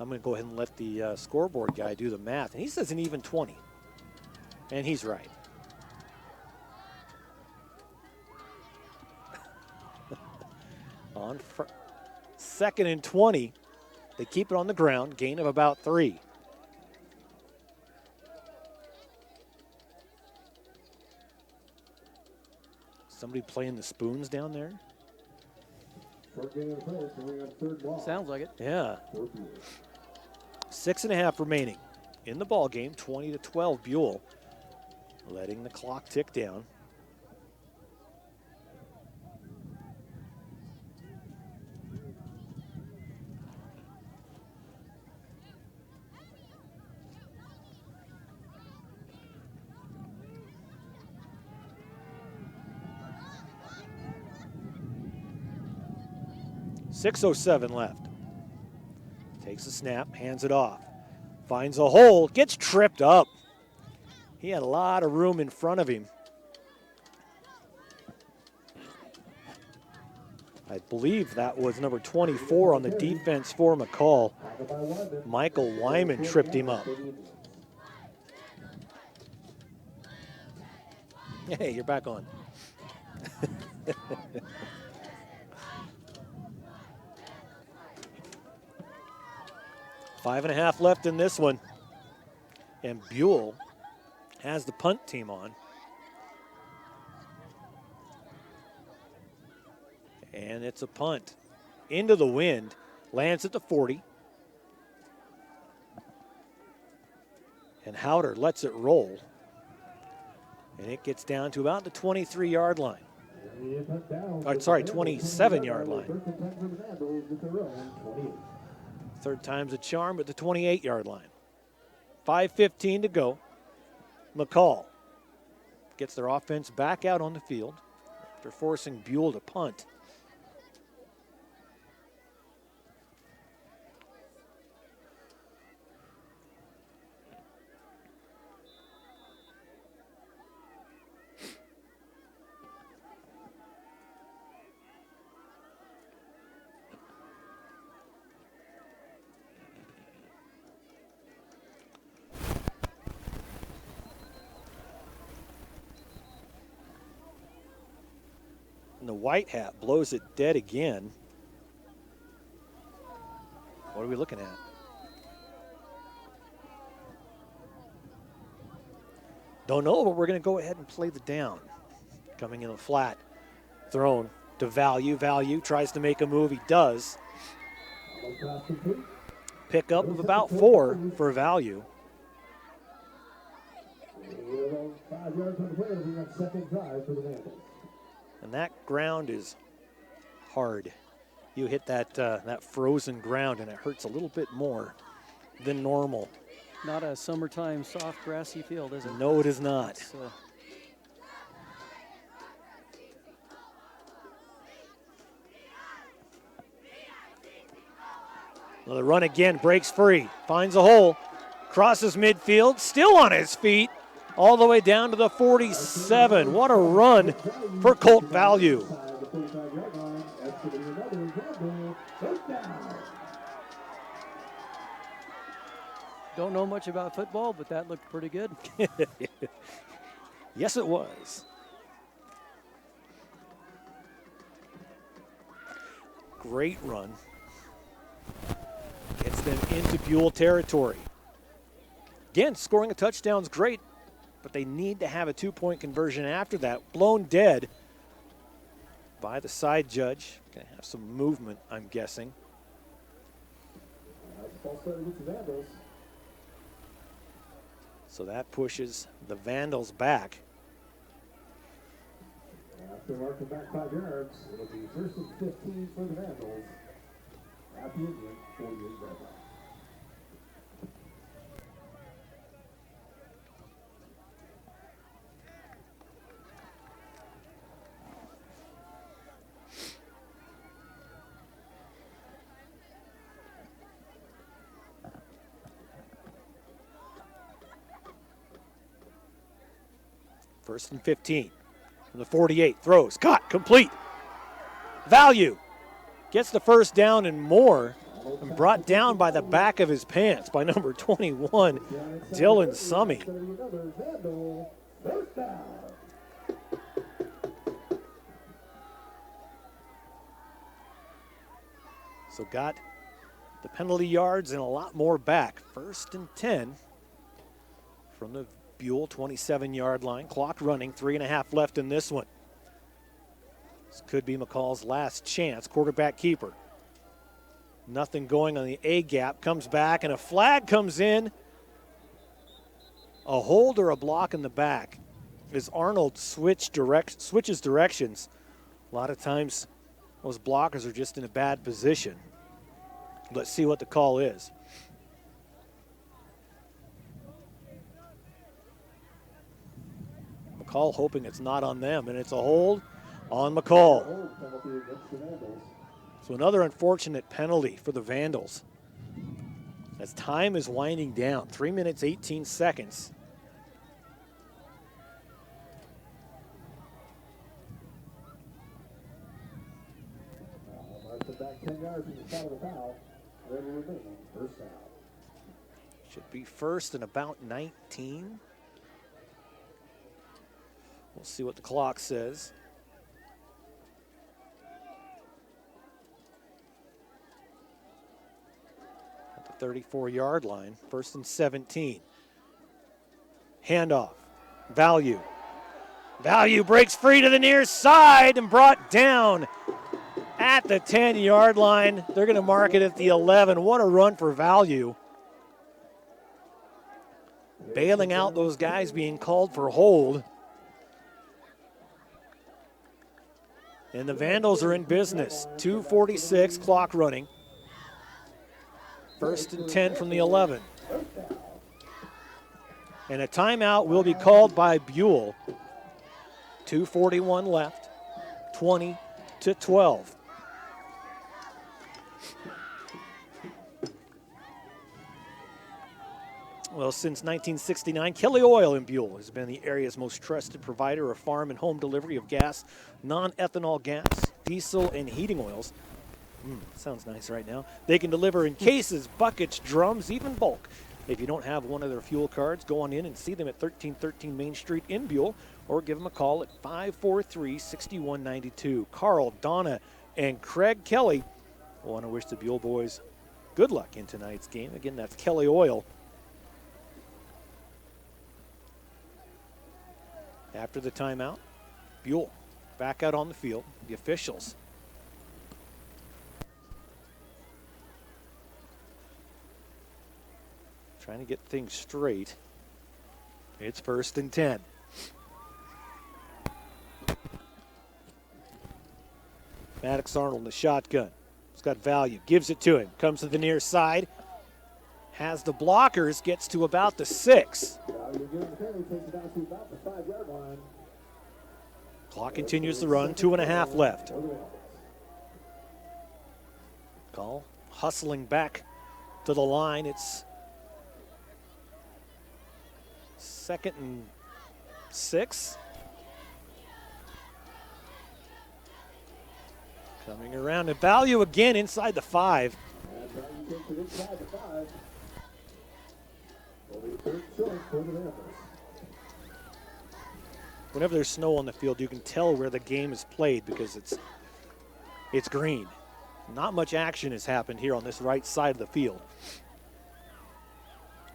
I'm going to go ahead and let the scoreboard guy do the math. And he says an even 20. And he's right. On 2nd and 20. They keep it on the ground. Gain of about 3. Somebody playing the spoons down there? Sounds like it. Yeah. 6.5 remaining in the ball game. 20-12 Buhl, letting the clock tick down. .607 left. Takes a snap, hands it off. Finds a hole, gets tripped up. He had a lot of room in front of him. I believe that was number 24 on the defense for McCall. Michael Wyman tripped him up. Hey, you're back on. Five and a half left in this one. And Buhl has the punt team on. And it's a punt. Into the wind. Lands at the 40. And Howder lets it roll. And it gets down to about the 23-yard line. Oh, sorry, 27-yard line. Third time's a charm at the 28-yard line. 5:15 to go. McCall gets their offense back out on the field after forcing Buhl to punt. And the white hat blows it dead again. What are we looking at? Don't know, but we're going to go ahead and play the down. Coming in the flat. Thrown to Value. Value tries to make a move. He does. Pickup of about 4 for Value. 5 yards on the play. It'll be that second drive for the Vandals. And that ground is hard. You hit that that frozen ground and it hurts a little bit more than normal. Not a summertime soft grassy field, is it? No, it is not. Well, the run again, breaks free, finds a hole, crosses midfield, still on his feet, all the way down to the 47. What a run for Colt Value. Don't know much about football, but that looked pretty good. Yes, it was. Great run. Gets them into Buhl territory. Again, scoring a touchdown is great, but they need to have a 2-point conversion after that. Blown dead by the side judge. Gonna have some movement, I'm guessing. So that pushes the Vandals back. After marking back 5 yards, it'll be 1st and 15 for the Vandals. At the Indian, 48-yard line. First and 15 from the 48. Throws, caught, complete. Value gets the first down and more, and brought down by the back of his pants by number 21, Dylan Summey. So got the penalty yards and a lot more back. 1st and 10 from the Buhl 27-yard line. Clock running, 3.5 left in this one. This could be McCall's last chance. Quarterback keeper. Nothing going on the A gap. Comes back and a flag comes in. A hold or a block in the back. As Arnold switches directions. A lot of times those blockers are just in a bad position. Let's see what the call is. McCall hoping it's not on them, and it's a hold on McCall. So another unfortunate penalty for the Vandals. As time is winding down, 3 minutes, 18 seconds. Should be first and about 19. We'll see what the clock says. 34-yard line, 1st and 17. Handoff. Value. Value breaks free to the near side and brought down at the 10-yard line. They're going to mark it at the 11. What a run for Value. Bailing out those guys being called for hold. And the Vandals are in business. 2:46, clock running. 1st and 10 from the 11. And a timeout will be called by Buhl. 2:41 left, 20-12. Well, since 1969, Kelly Oil in Buhl has been the area's most trusted provider of farm and home delivery of gas, non-ethanol gas, diesel, and heating oils. Sounds nice right now. They can deliver in cases, buckets, drums, even bulk. If you don't have one of their fuel cards, go on in and see them at 1313 Main Street in Buhl, or give them a call at 543-6192. Carl, Donna, and Craig Kelly want to wish the Buhl boys good luck in tonight's game. Again, that's Kelly Oil. After the timeout, Buhl back out on the field. The officials trying to get things straight. It's 1st and 10. Maddox Arnold in the shotgun. He's got Value. Gives it to him. Comes to the near side. Has the blockers. Gets to about the 6. Clock continues to run. 2.5 left. Call hustling back to the line. It's 2nd and 6. Coming around and Value again inside the 5. Whenever there's snow on the field, you can tell where the game is played because it's green. Not much action has happened here on this right side of the field.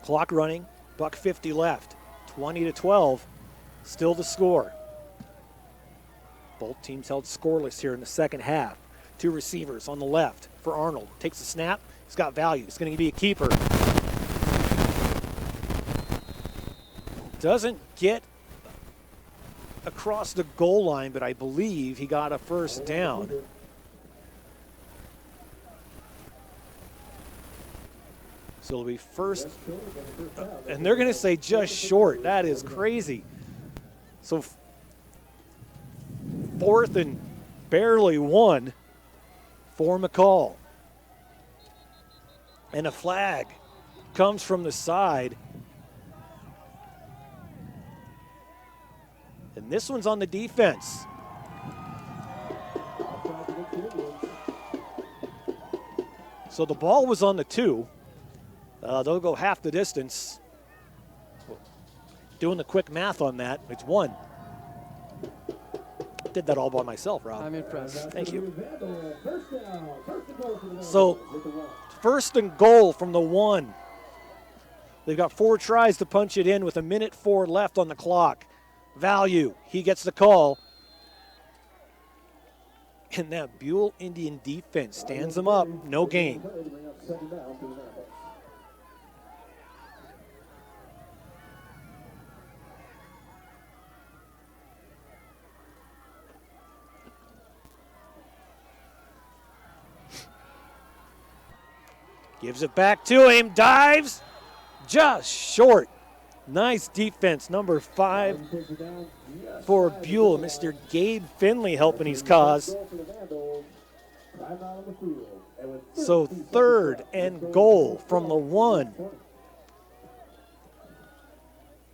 Clock running, $1:50 left. 20-12, still the score. Both teams held scoreless here in the second half. 2 receivers on the left for Arnold. Takes a snap. He's got Value. He's going to be a keeper. Doesn't get across the goal line, but I believe he got a 1st down. So it'll be 1st, and they're going to say just short. That is crazy. So 4th and barely 1 for McCall. And a flag comes from the side. And this one's on the defense. So the ball was on the 2. They'll go half the distance. Doing the quick math on that, it's 1. Did that all by myself, Rob. I'm impressed. Thank you. So 1st and goal from the 1. They've got 4 tries to punch it in with 1:04 left on the clock. Value, he gets the call. And that Buhl Indian defense stands them up. No gain. Gives it back to him, dives, just short. Nice defense, number 5 for Buhl. Mr. Gabe Finley helping his cause. So 3rd and goal from the 1.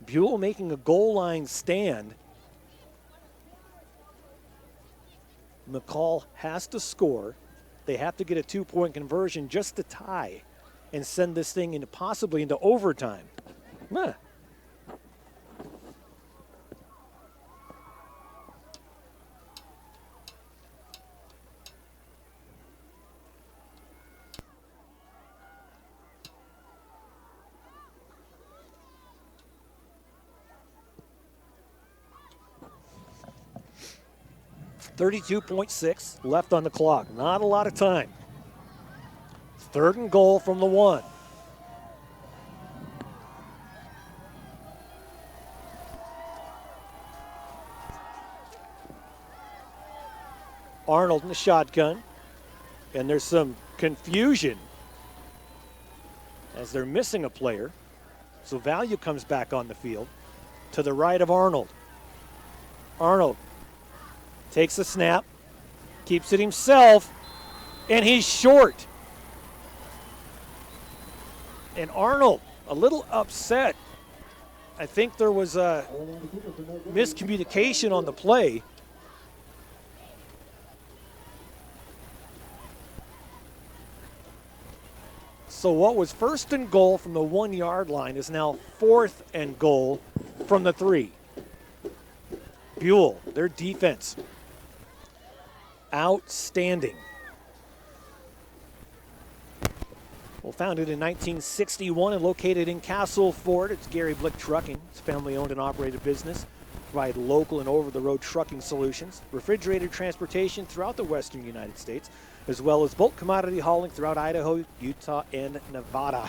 Buhl making a goal line stand. McCall has to score. They have to get a 2-point conversion just to tie and send this thing into possibly into overtime. 32.6 left on the clock. Not a lot of time. 3rd and goal from the 1. Arnold in the shotgun. And there's some confusion as they're missing a player. So Value comes back on the field to the right of Arnold. Arnold takes the snap, keeps it himself, and he's short. And Arnold, a little upset. I think there was a miscommunication on the play. So what was 1st and goal from the 1-yard line is now 4th and goal from the 3. Buhl, their defense, outstanding. Well, founded in 1961 and located in Castle Ford, it's Gary Blick Trucking. It's a family-owned and operated business. Provide local and over-the-road trucking solutions, refrigerated transportation throughout the western United States, as well as bulk commodity hauling throughout Idaho, Utah, and Nevada.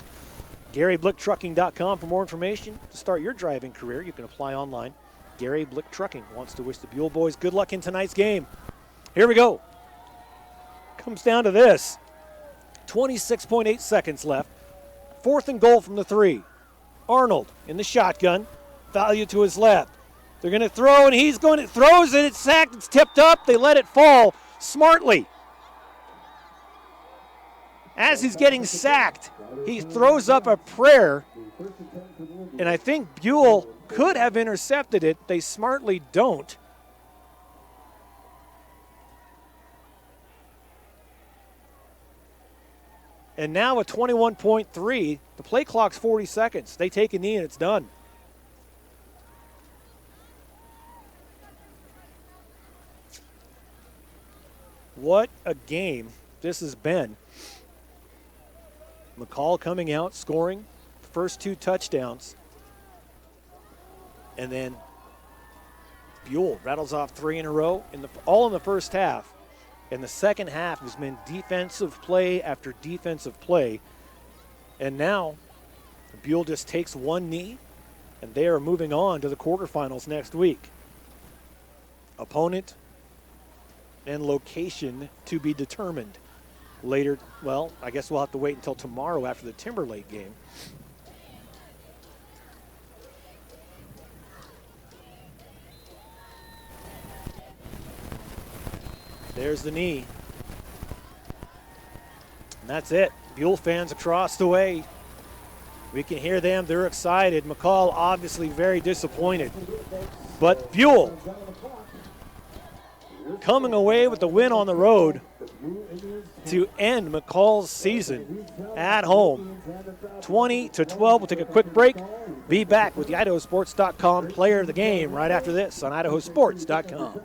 GaryBlickTrucking.com for more information. To start your driving career, you can apply online. Gary Blick Trucking wants to wish the Buhl boys good luck in tonight's game. Here we go. Comes down to this. 26.8 seconds left. 4th and goal from the 3. Arnold in the shotgun. Value to his left. They're going to throw, and he's going to throws it. It's sacked. It's tipped up. They let it fall smartly. As he's getting sacked, he throws up a prayer, and I think Buhl could have intercepted it. They smartly don't. And now at 21.3, the play clock's 40 seconds. They take a knee and it's done. What a game this has been. McCall coming out, scoring the first 2 touchdowns. And then Buhl rattles off 3 in a row, all in the first half. And the second half has been defensive play after defensive play. And now Buhl just takes 1 knee, and they are moving on to the quarterfinals next week. Opponent and location to be determined later. Well, I guess we'll have to wait until tomorrow after the Timberlake game. There's the knee. And that's it. Buhl fans across the way. We can hear them. They're excited. McCall obviously very disappointed. But Buhl coming away with the win on the road to end McCall's season at home. 20-12. We'll take a quick break. Be back with the IdahoSports.com player of the game right after this on IdahoSports.com.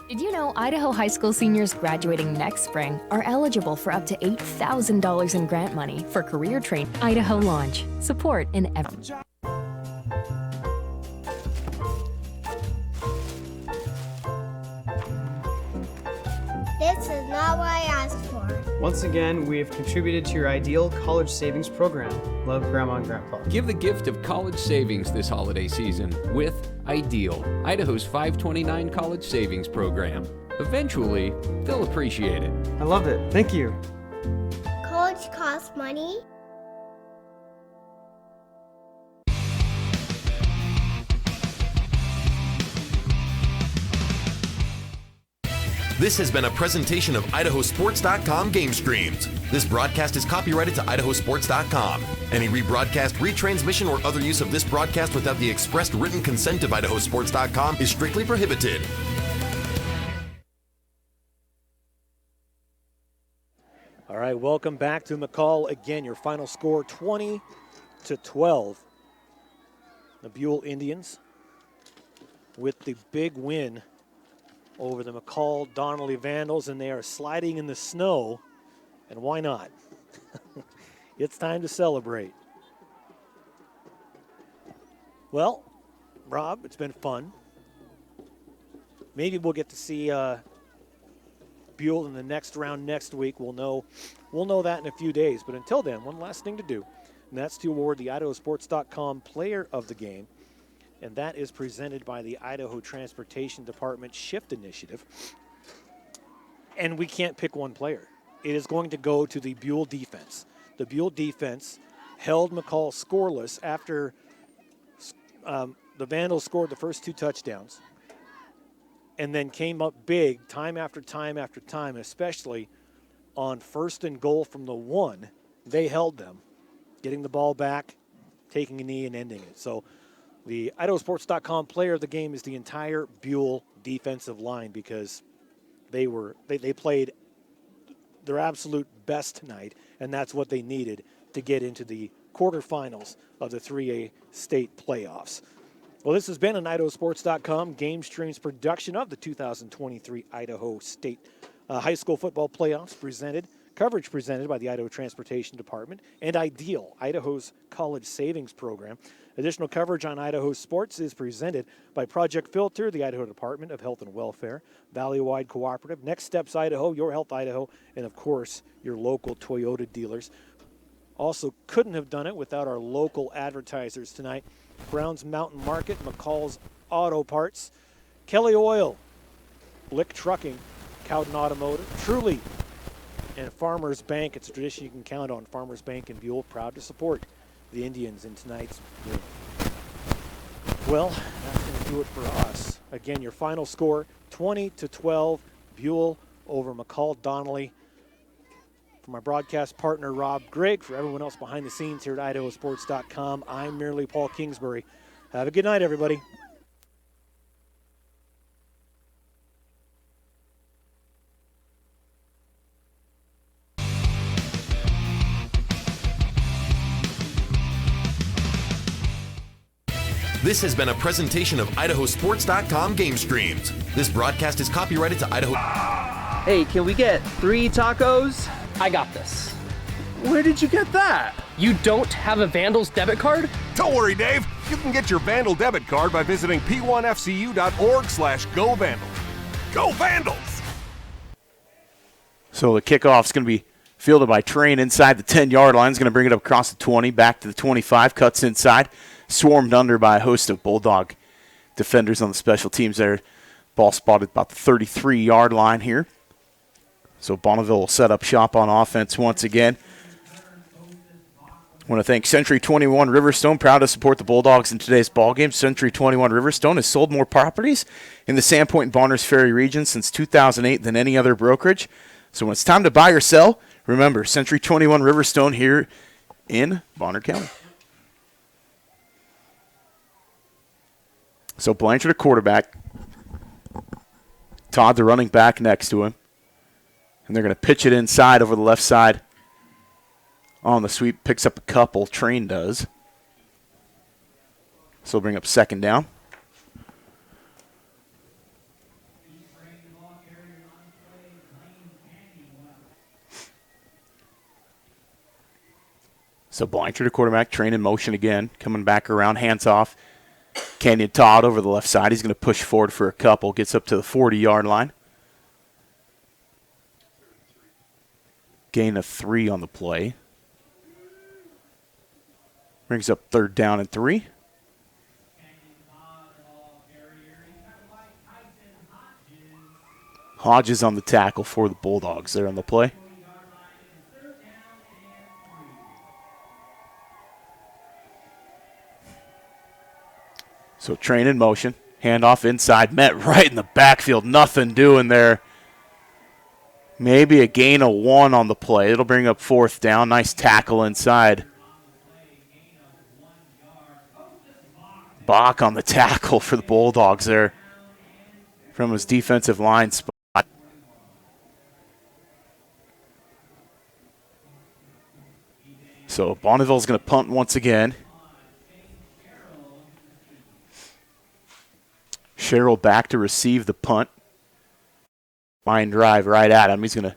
Did you know Idaho high school seniors graduating next spring are eligible for up to $8,000 in grant money for career training? Idaho Launch. Support in every. This is not what I asked for. Once again, we have contributed to your ideal college savings program. Love, Grandma and Grandpa. Give the gift of college savings this holiday season with Ideal, Idaho's 529 college savings program. Eventually, they'll appreciate it. I loved it. Thank you. College costs money. This has been a presentation of IdahoSports.com GameStreams. This broadcast is copyrighted to IdahoSports.com. Any rebroadcast, retransmission, or other use of this broadcast without the expressed written consent of IdahoSports.com is strictly prohibited. All right, welcome back to McCall. Again, your final score 20-12. The Buhl Indians with the big win over the McCall-Donnelly Vandals, and they are sliding in the snow And why not? It's time to celebrate. Well, Rob, it's been fun. Maybe we'll get to see Buhl in the next round next week. We'll know that in a few days. But until then, one last thing to do, and that's to award the IdahoSports.com Player of the Game. And that is presented by the Idaho Transportation Department Shift Initiative. And we can't pick one player. It is going to go to the Buhl defense. The Buhl defense held McCall scoreless after the Vandals scored the first 2 touchdowns and then came up big time after time after time, especially on 1st and goal from the 1. They held them, getting the ball back, taking a knee, and ending it. So the IdahoSports.com Player of the Game is the entire Buhl defensive line because they played their absolute best tonight, and that's what they needed to get into the quarterfinals of the 3A state playoffs. Well, this has been an IdahoSports.com GameStreams production of the 2023 Idaho State High School Football Playoffs coverage presented by the Idaho Transportation Department and Ideal, Idaho's college savings program. Additional coverage on Idaho Sports is presented by Project Filter, the Idaho Department of Health and Welfare, Valley-Wide Cooperative, Next Steps Idaho, Your Health Idaho, and of course, your local Toyota dealers. Also couldn't have done it without our local advertisers tonight. Brown's Mountain Market, McCall's Auto Parts, Kelly Oil, Blick Trucking, Cowden Automotive, Truly, and Farmers Bank. It's a tradition you can count on. Farmers Bank and Buhl proud to support the Indians in tonight's win. Well, that's going to do it for us. Again, your final score, 20-12, Buhl over McCall-Donnelly. For my broadcast partner, Rob Grigg, for everyone else behind the scenes here at IdahoSports.com, I'm merely Paul Kingsbury. Have a good night, everybody. This has been a presentation of IdahoSports.com GameStreams. This broadcast is copyrighted to Idaho. Hey, can we get 3 tacos? I got this. Where did you get that? You don't have a Vandals debit card? Don't worry, Dave. You can get your Vandal debit card by visiting p1fcu.org/GoVandals. Go Vandals! So the kickoff's going to be fielded by Train inside the 10-yard line. He's going to bring it up across the 20, back to the 25, cuts inside. Swarmed under by a host of Bulldog defenders on the special teams there. Ball spotted about the 33-yard line here. So Bonneville will set up shop on offense once again. I want to thank Century 21 Riverstone, proud to support the Bulldogs in today's ballgame. Century 21 Riverstone has sold more properties in the Sandpoint and Bonners Ferry region since 2008 than any other brokerage. So when it's time to buy or sell, remember Century 21 Riverstone here in Bonner County. So Blanchard, a quarterback. Todd, the running back, next to him. And they're going to pitch it inside over the left side. On the sweep, picks up a couple. Train does. So they'll bring up second down. So Blanchard, a quarterback, Train in motion again. Coming back around, hands off. Canyon Todd over the left side. He's going to push forward for a couple. Gets up to the 40-yard line. Gain of 3 on the play. Brings up 3rd down and 3. Hodges on the tackle for the Bulldogs there on the play. So Train in motion. Handoff inside. Met right in the backfield. Nothing doing there. Maybe a gain of 1 on the play. It'll bring up 4th down. Nice tackle inside. Bach on the tackle for the Bulldogs there from his defensive line spot. So Bonneville's going to punt once again. Sherrill back to receive the punt. Line drive right at him. He's going to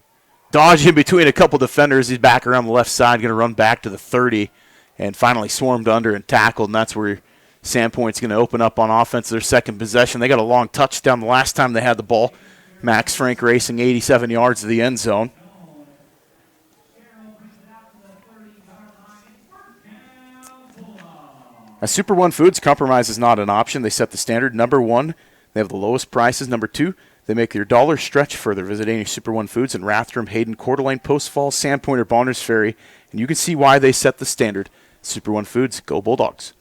dodging between a couple defenders. He's back around the left side, going to run back to the 30, and finally swarmed under and tackled, and that's where Sandpoint's going to open up on offense their second possession. They got a long touchdown the last time they had the ball. Max Frank racing 87 yards to the end zone. As Super One Foods, compromise is not an option. They set the standard. Number one, they have the lowest prices. Number two, they make your dollar stretch further. Visit any Super One Foods in Rathdrum, Hayden, Coeur d'Alene, Post Falls, Sandpoint, or Bonners Ferry, and you can see why they set the standard. Super One Foods, go Bulldogs.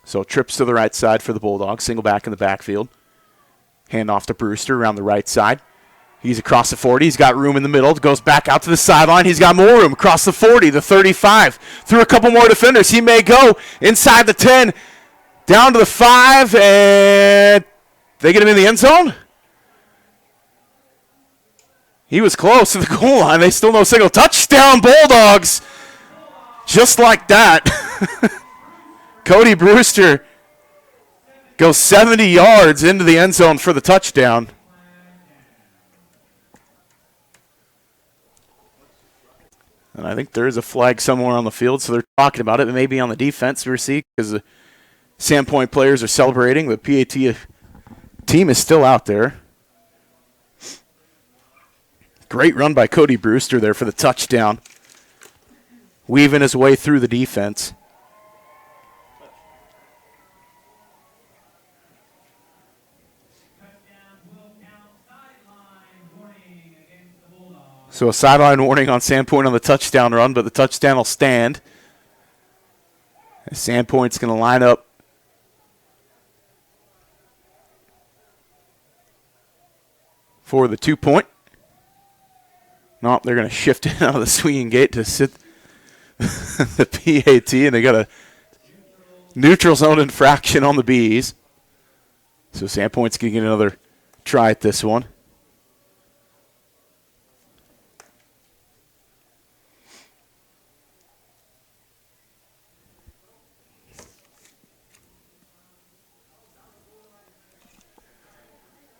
So trips to the right side for the Bulldogs. Single back in the backfield. Hand off to Brewster around the right side. He's across the 40. He's got room in the middle. Goes back out to the sideline. He's got more room across the 40, the 35. Through a couple more defenders. He may go inside the 10, down to the 5, and they get him in the end zone? He was close to the goal line. They still no signal. Touchdown, Bulldogs. Just like that. Cody Brewster goes 70 yards into the end zone for the touchdown. And I think there is a flag somewhere on the field, so they're talking about it. It may be on the defense, we see, because the Sandpoint players are celebrating. The PAT team is still out there. Great run by Cody Brewster there for the touchdown. Weaving his way through the defense. So a sideline warning on Sandpoint on the touchdown run, but the touchdown will stand. Sandpoint's going to line up for the 2-point. Nope, they're going to shift it out of the swinging gate to sit the PAT, and they got a neutral zone infraction on the Bees. So Sandpoint's going to get another try at this one.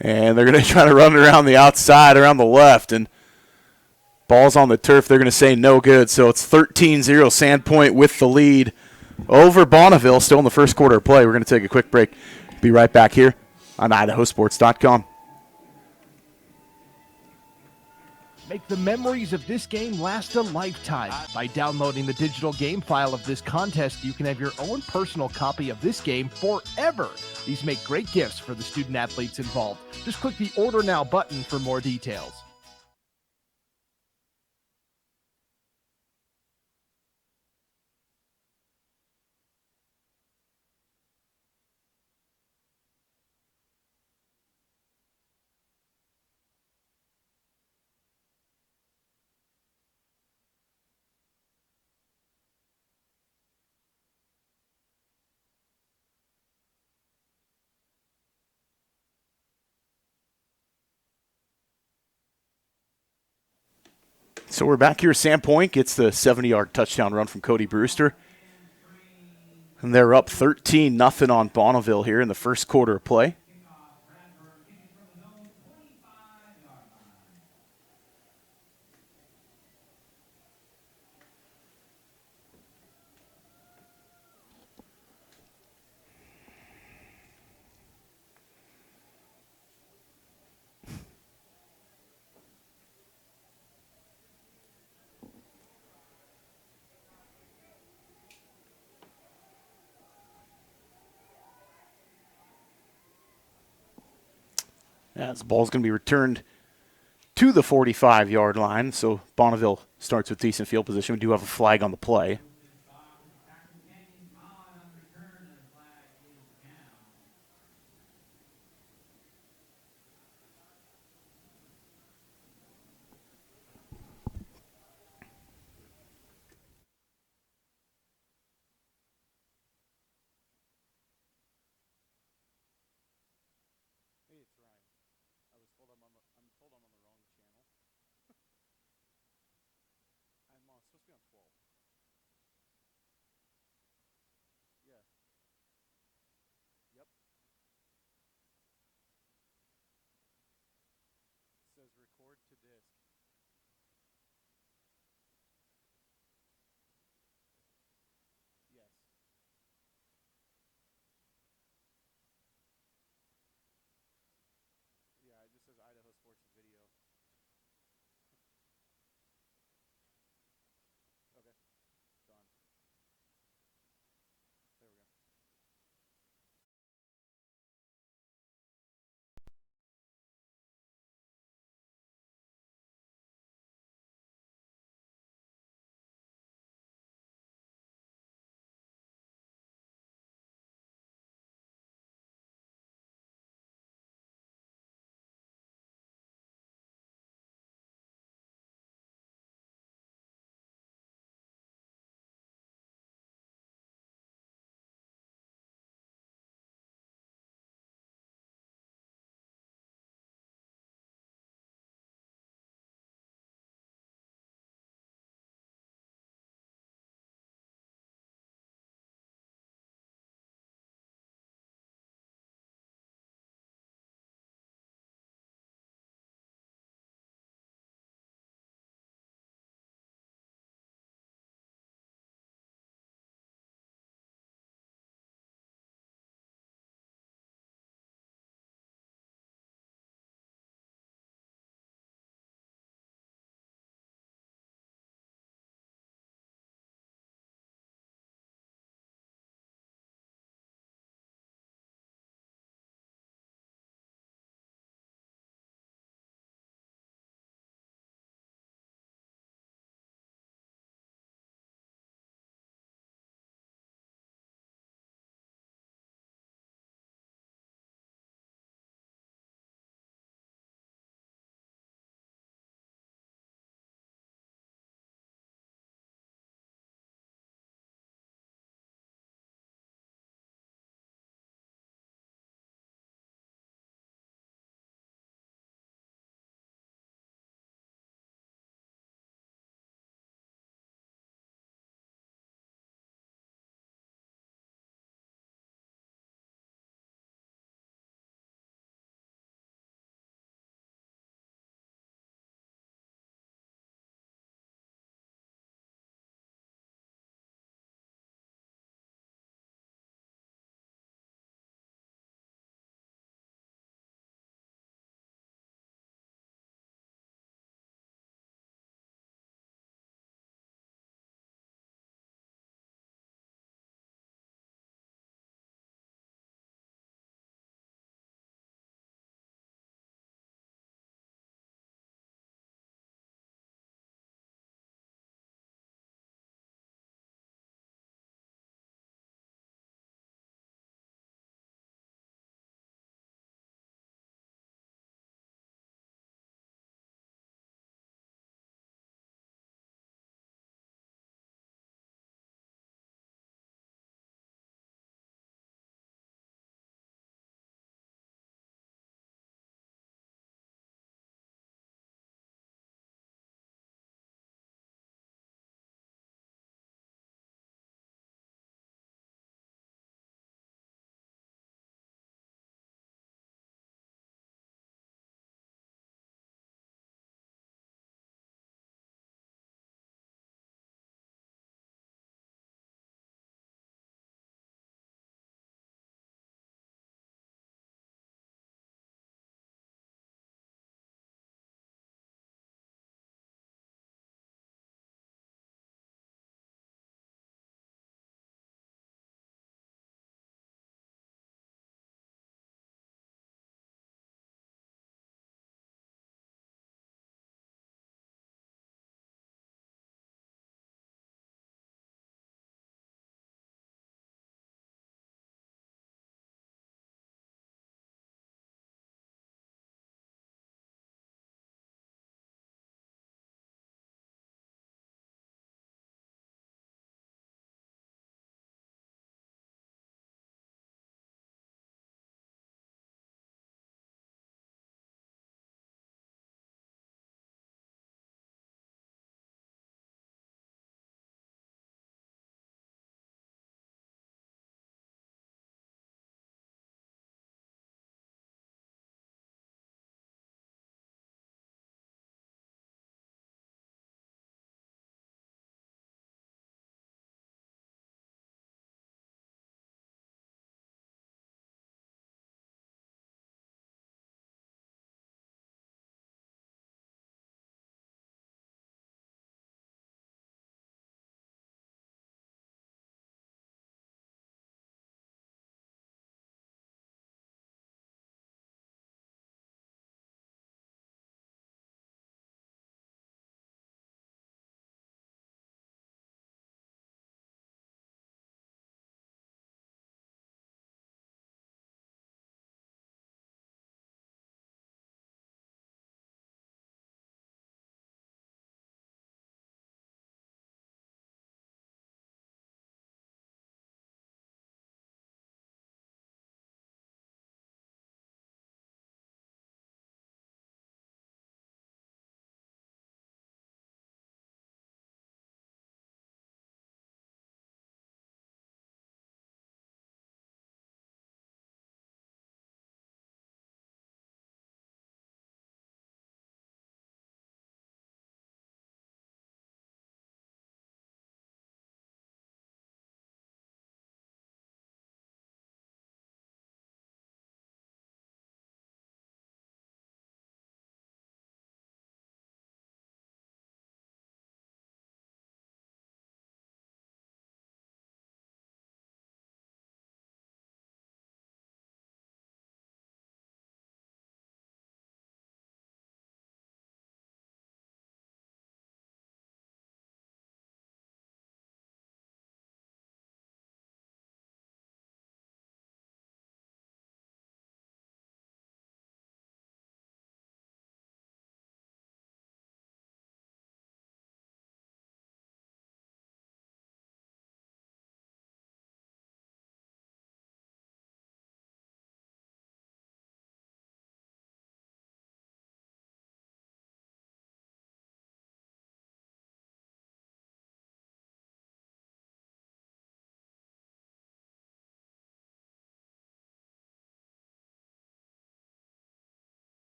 And they're going to try to run around the outside, around the left, and ball's on the turf. They're going to say no good. So it's 13-0, Sandpoint with the lead over Bonneville, still in the first quarter of play. We're going to take a quick break. Be right back here on IdahoSports.com. Make the memories of this game last a lifetime. By downloading the digital game file of this contest, you can have your own personal copy of this game forever. These make great gifts for the student athletes involved. Just click the Order Now button for more details. So we're back here. Sandpoint gets the 70-yard touchdown run from Cody Brewster. And they're up 13-0 on Bonneville here in the first quarter of play. As the ball's going to be returned to the 45-yard line, so Bonneville starts with decent field position. We do have a flag on the play.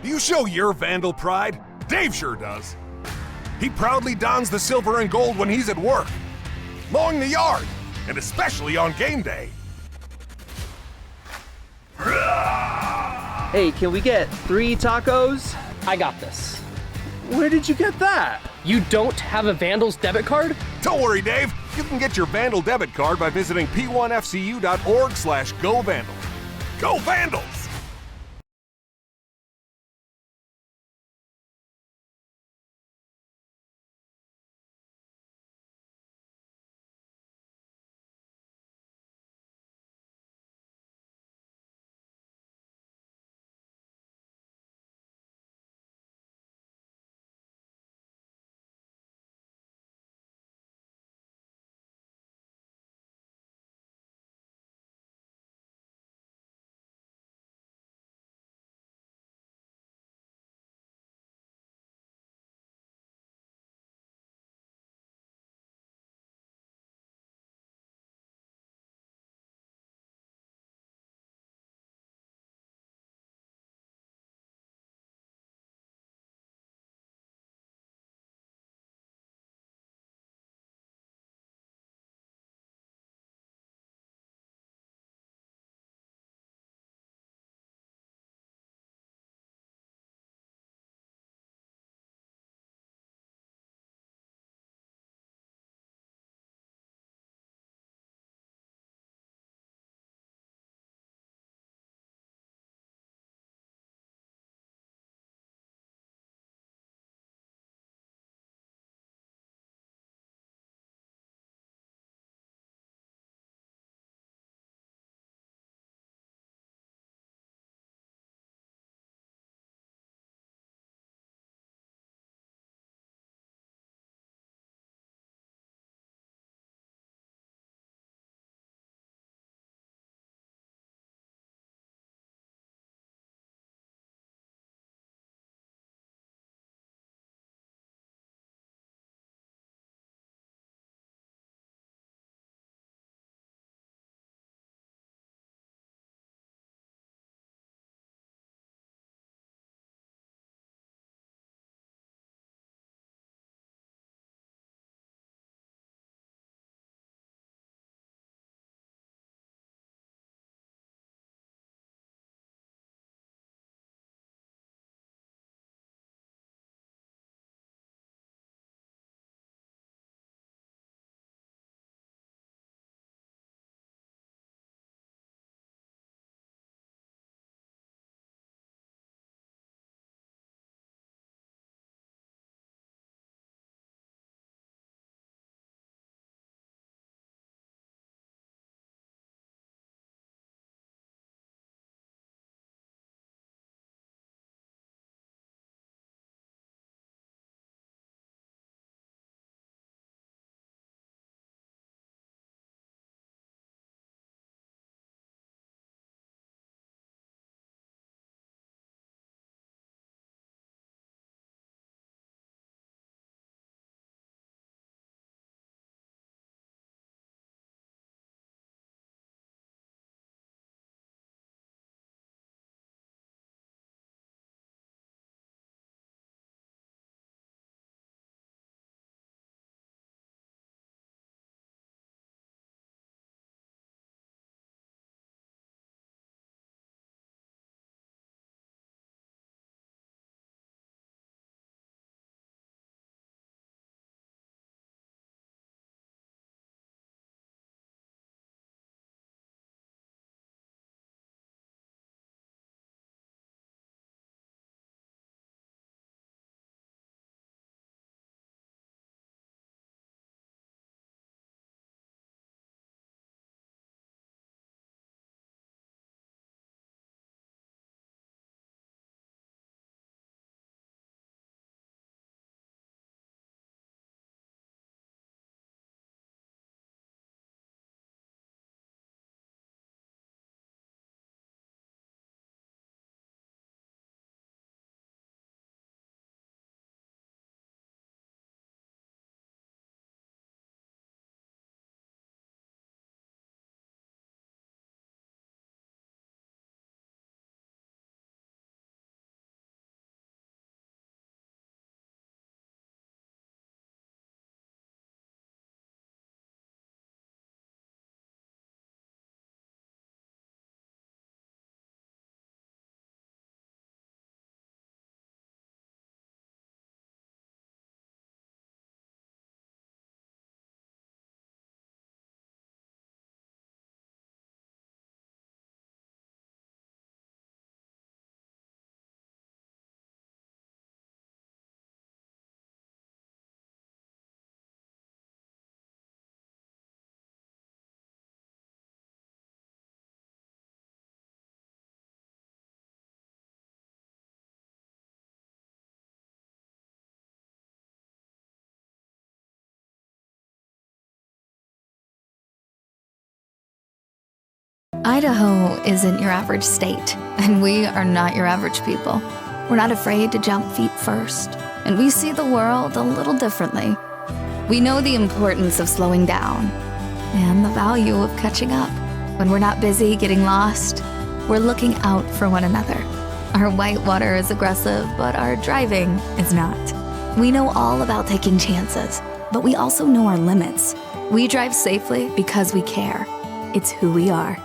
Do you show your Vandal pride? Dave sure does. He proudly dons the silver and gold when he's at work, mowing the yard, and especially on game day. Hey, can we get 3 tacos? I got this. Where did you get that? You don't have a Vandals debit card? Don't worry, Dave. You can get your Vandal debit card by visiting p1fcu.org/govandal. Go Vandals! Idaho isn't your average state, and we are not your average people. We're not afraid to jump feet first, and we see the world a little differently. We know the importance of slowing down and the value of catching up. When we're not busy getting lost, we're looking out for one another. Our whitewater is aggressive, but our driving is not. We know all about taking chances, but we also know our limits. We drive safely because we care. It's who we are.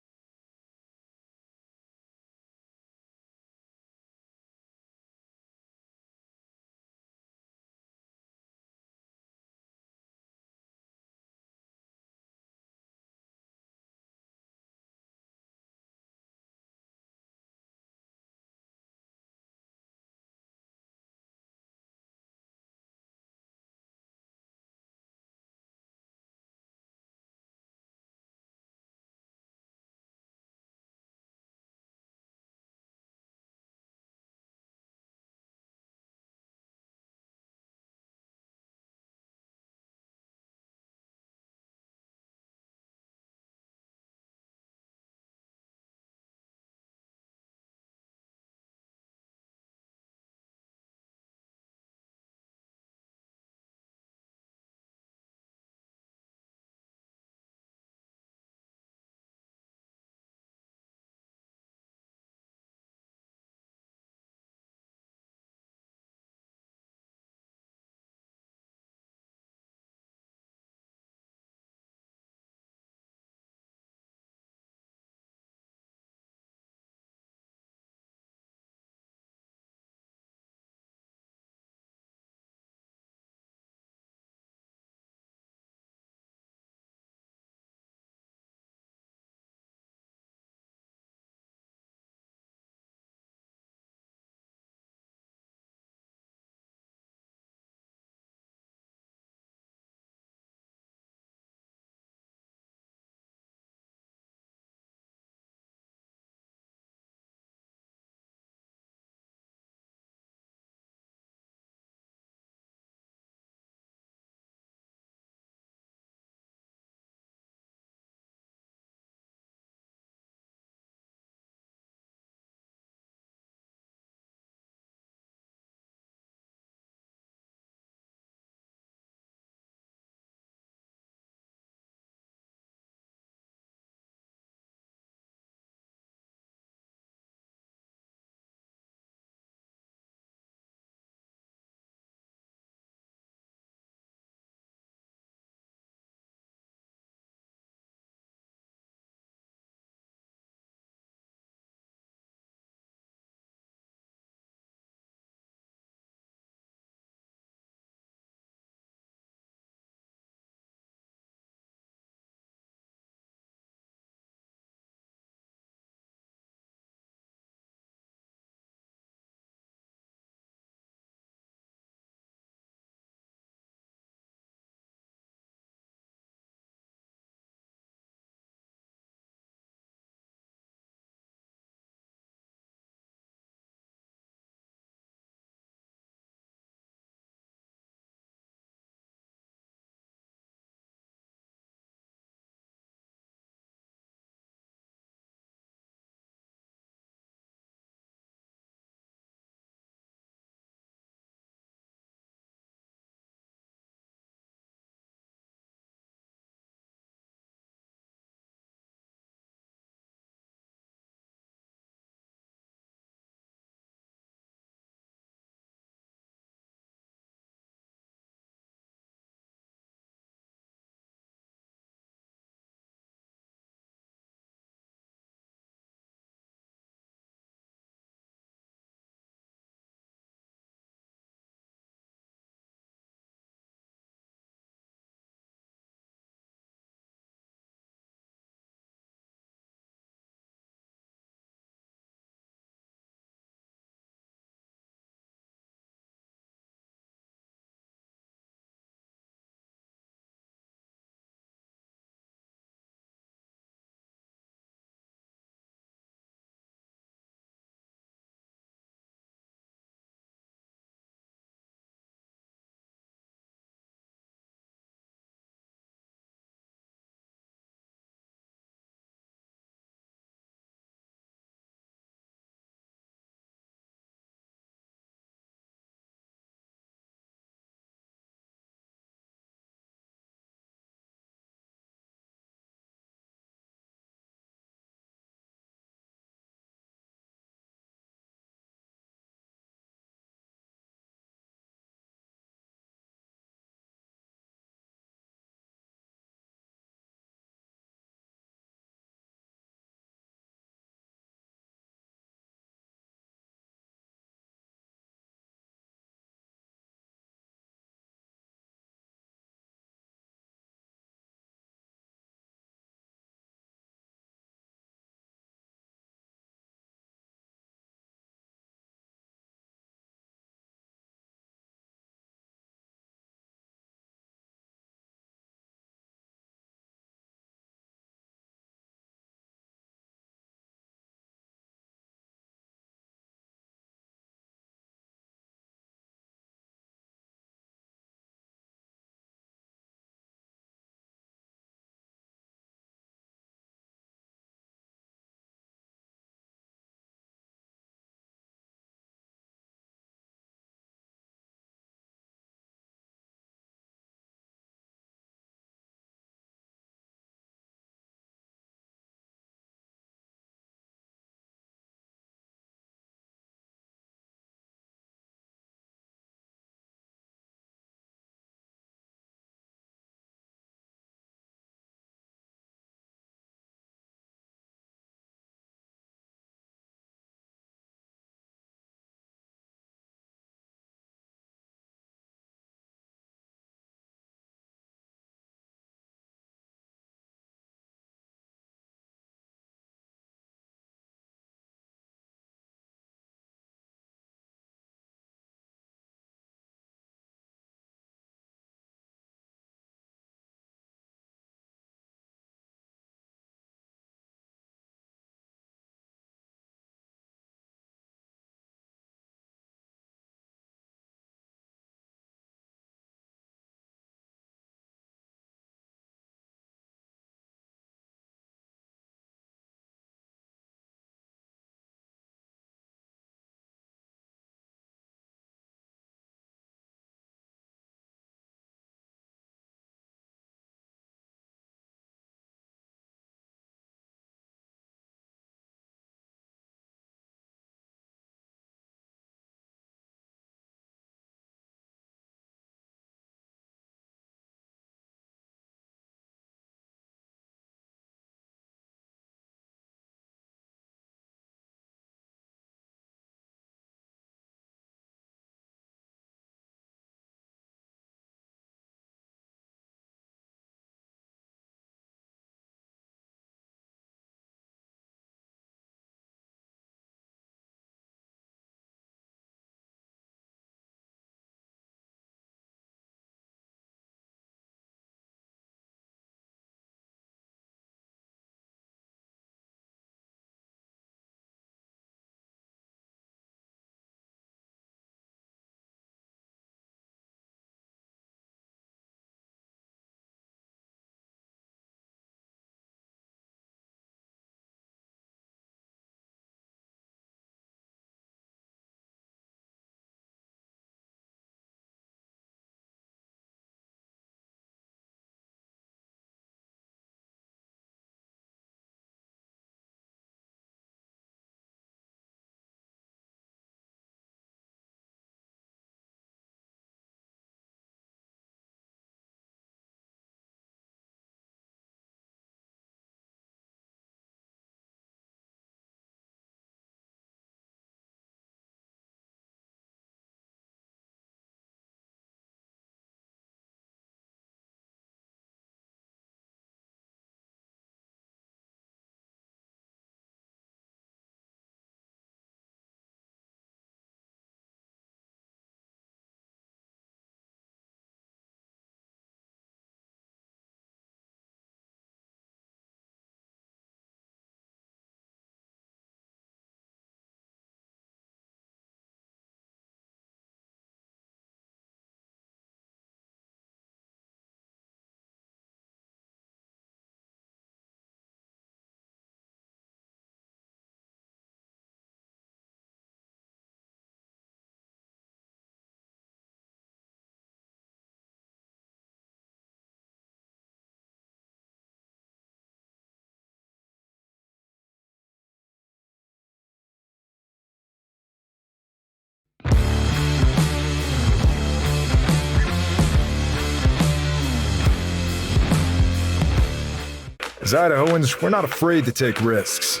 As Idahoans, we're not afraid to take risks.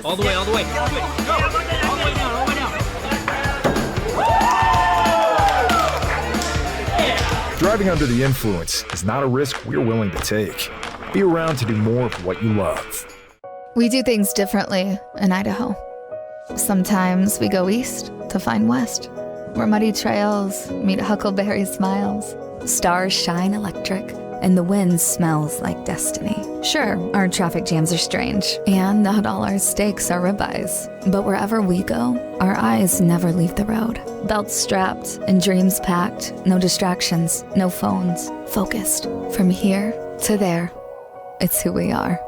All the way, all the way. Good. Go. All the way down, all the way down. Driving under the influence is not a risk we're willing to take. Be around to do more of what you love. We do things differently in Idaho. Sometimes we go east to find west, where muddy trails meet huckleberry smiles. Stars shine electric, and the wind smells like destiny. Sure, our traffic jams are strange, and not all our steaks are ribeyes. But wherever we go, our eyes never leave the road. Belts strapped and dreams packed, no distractions, no phones, focused. From here to there, it's who we are.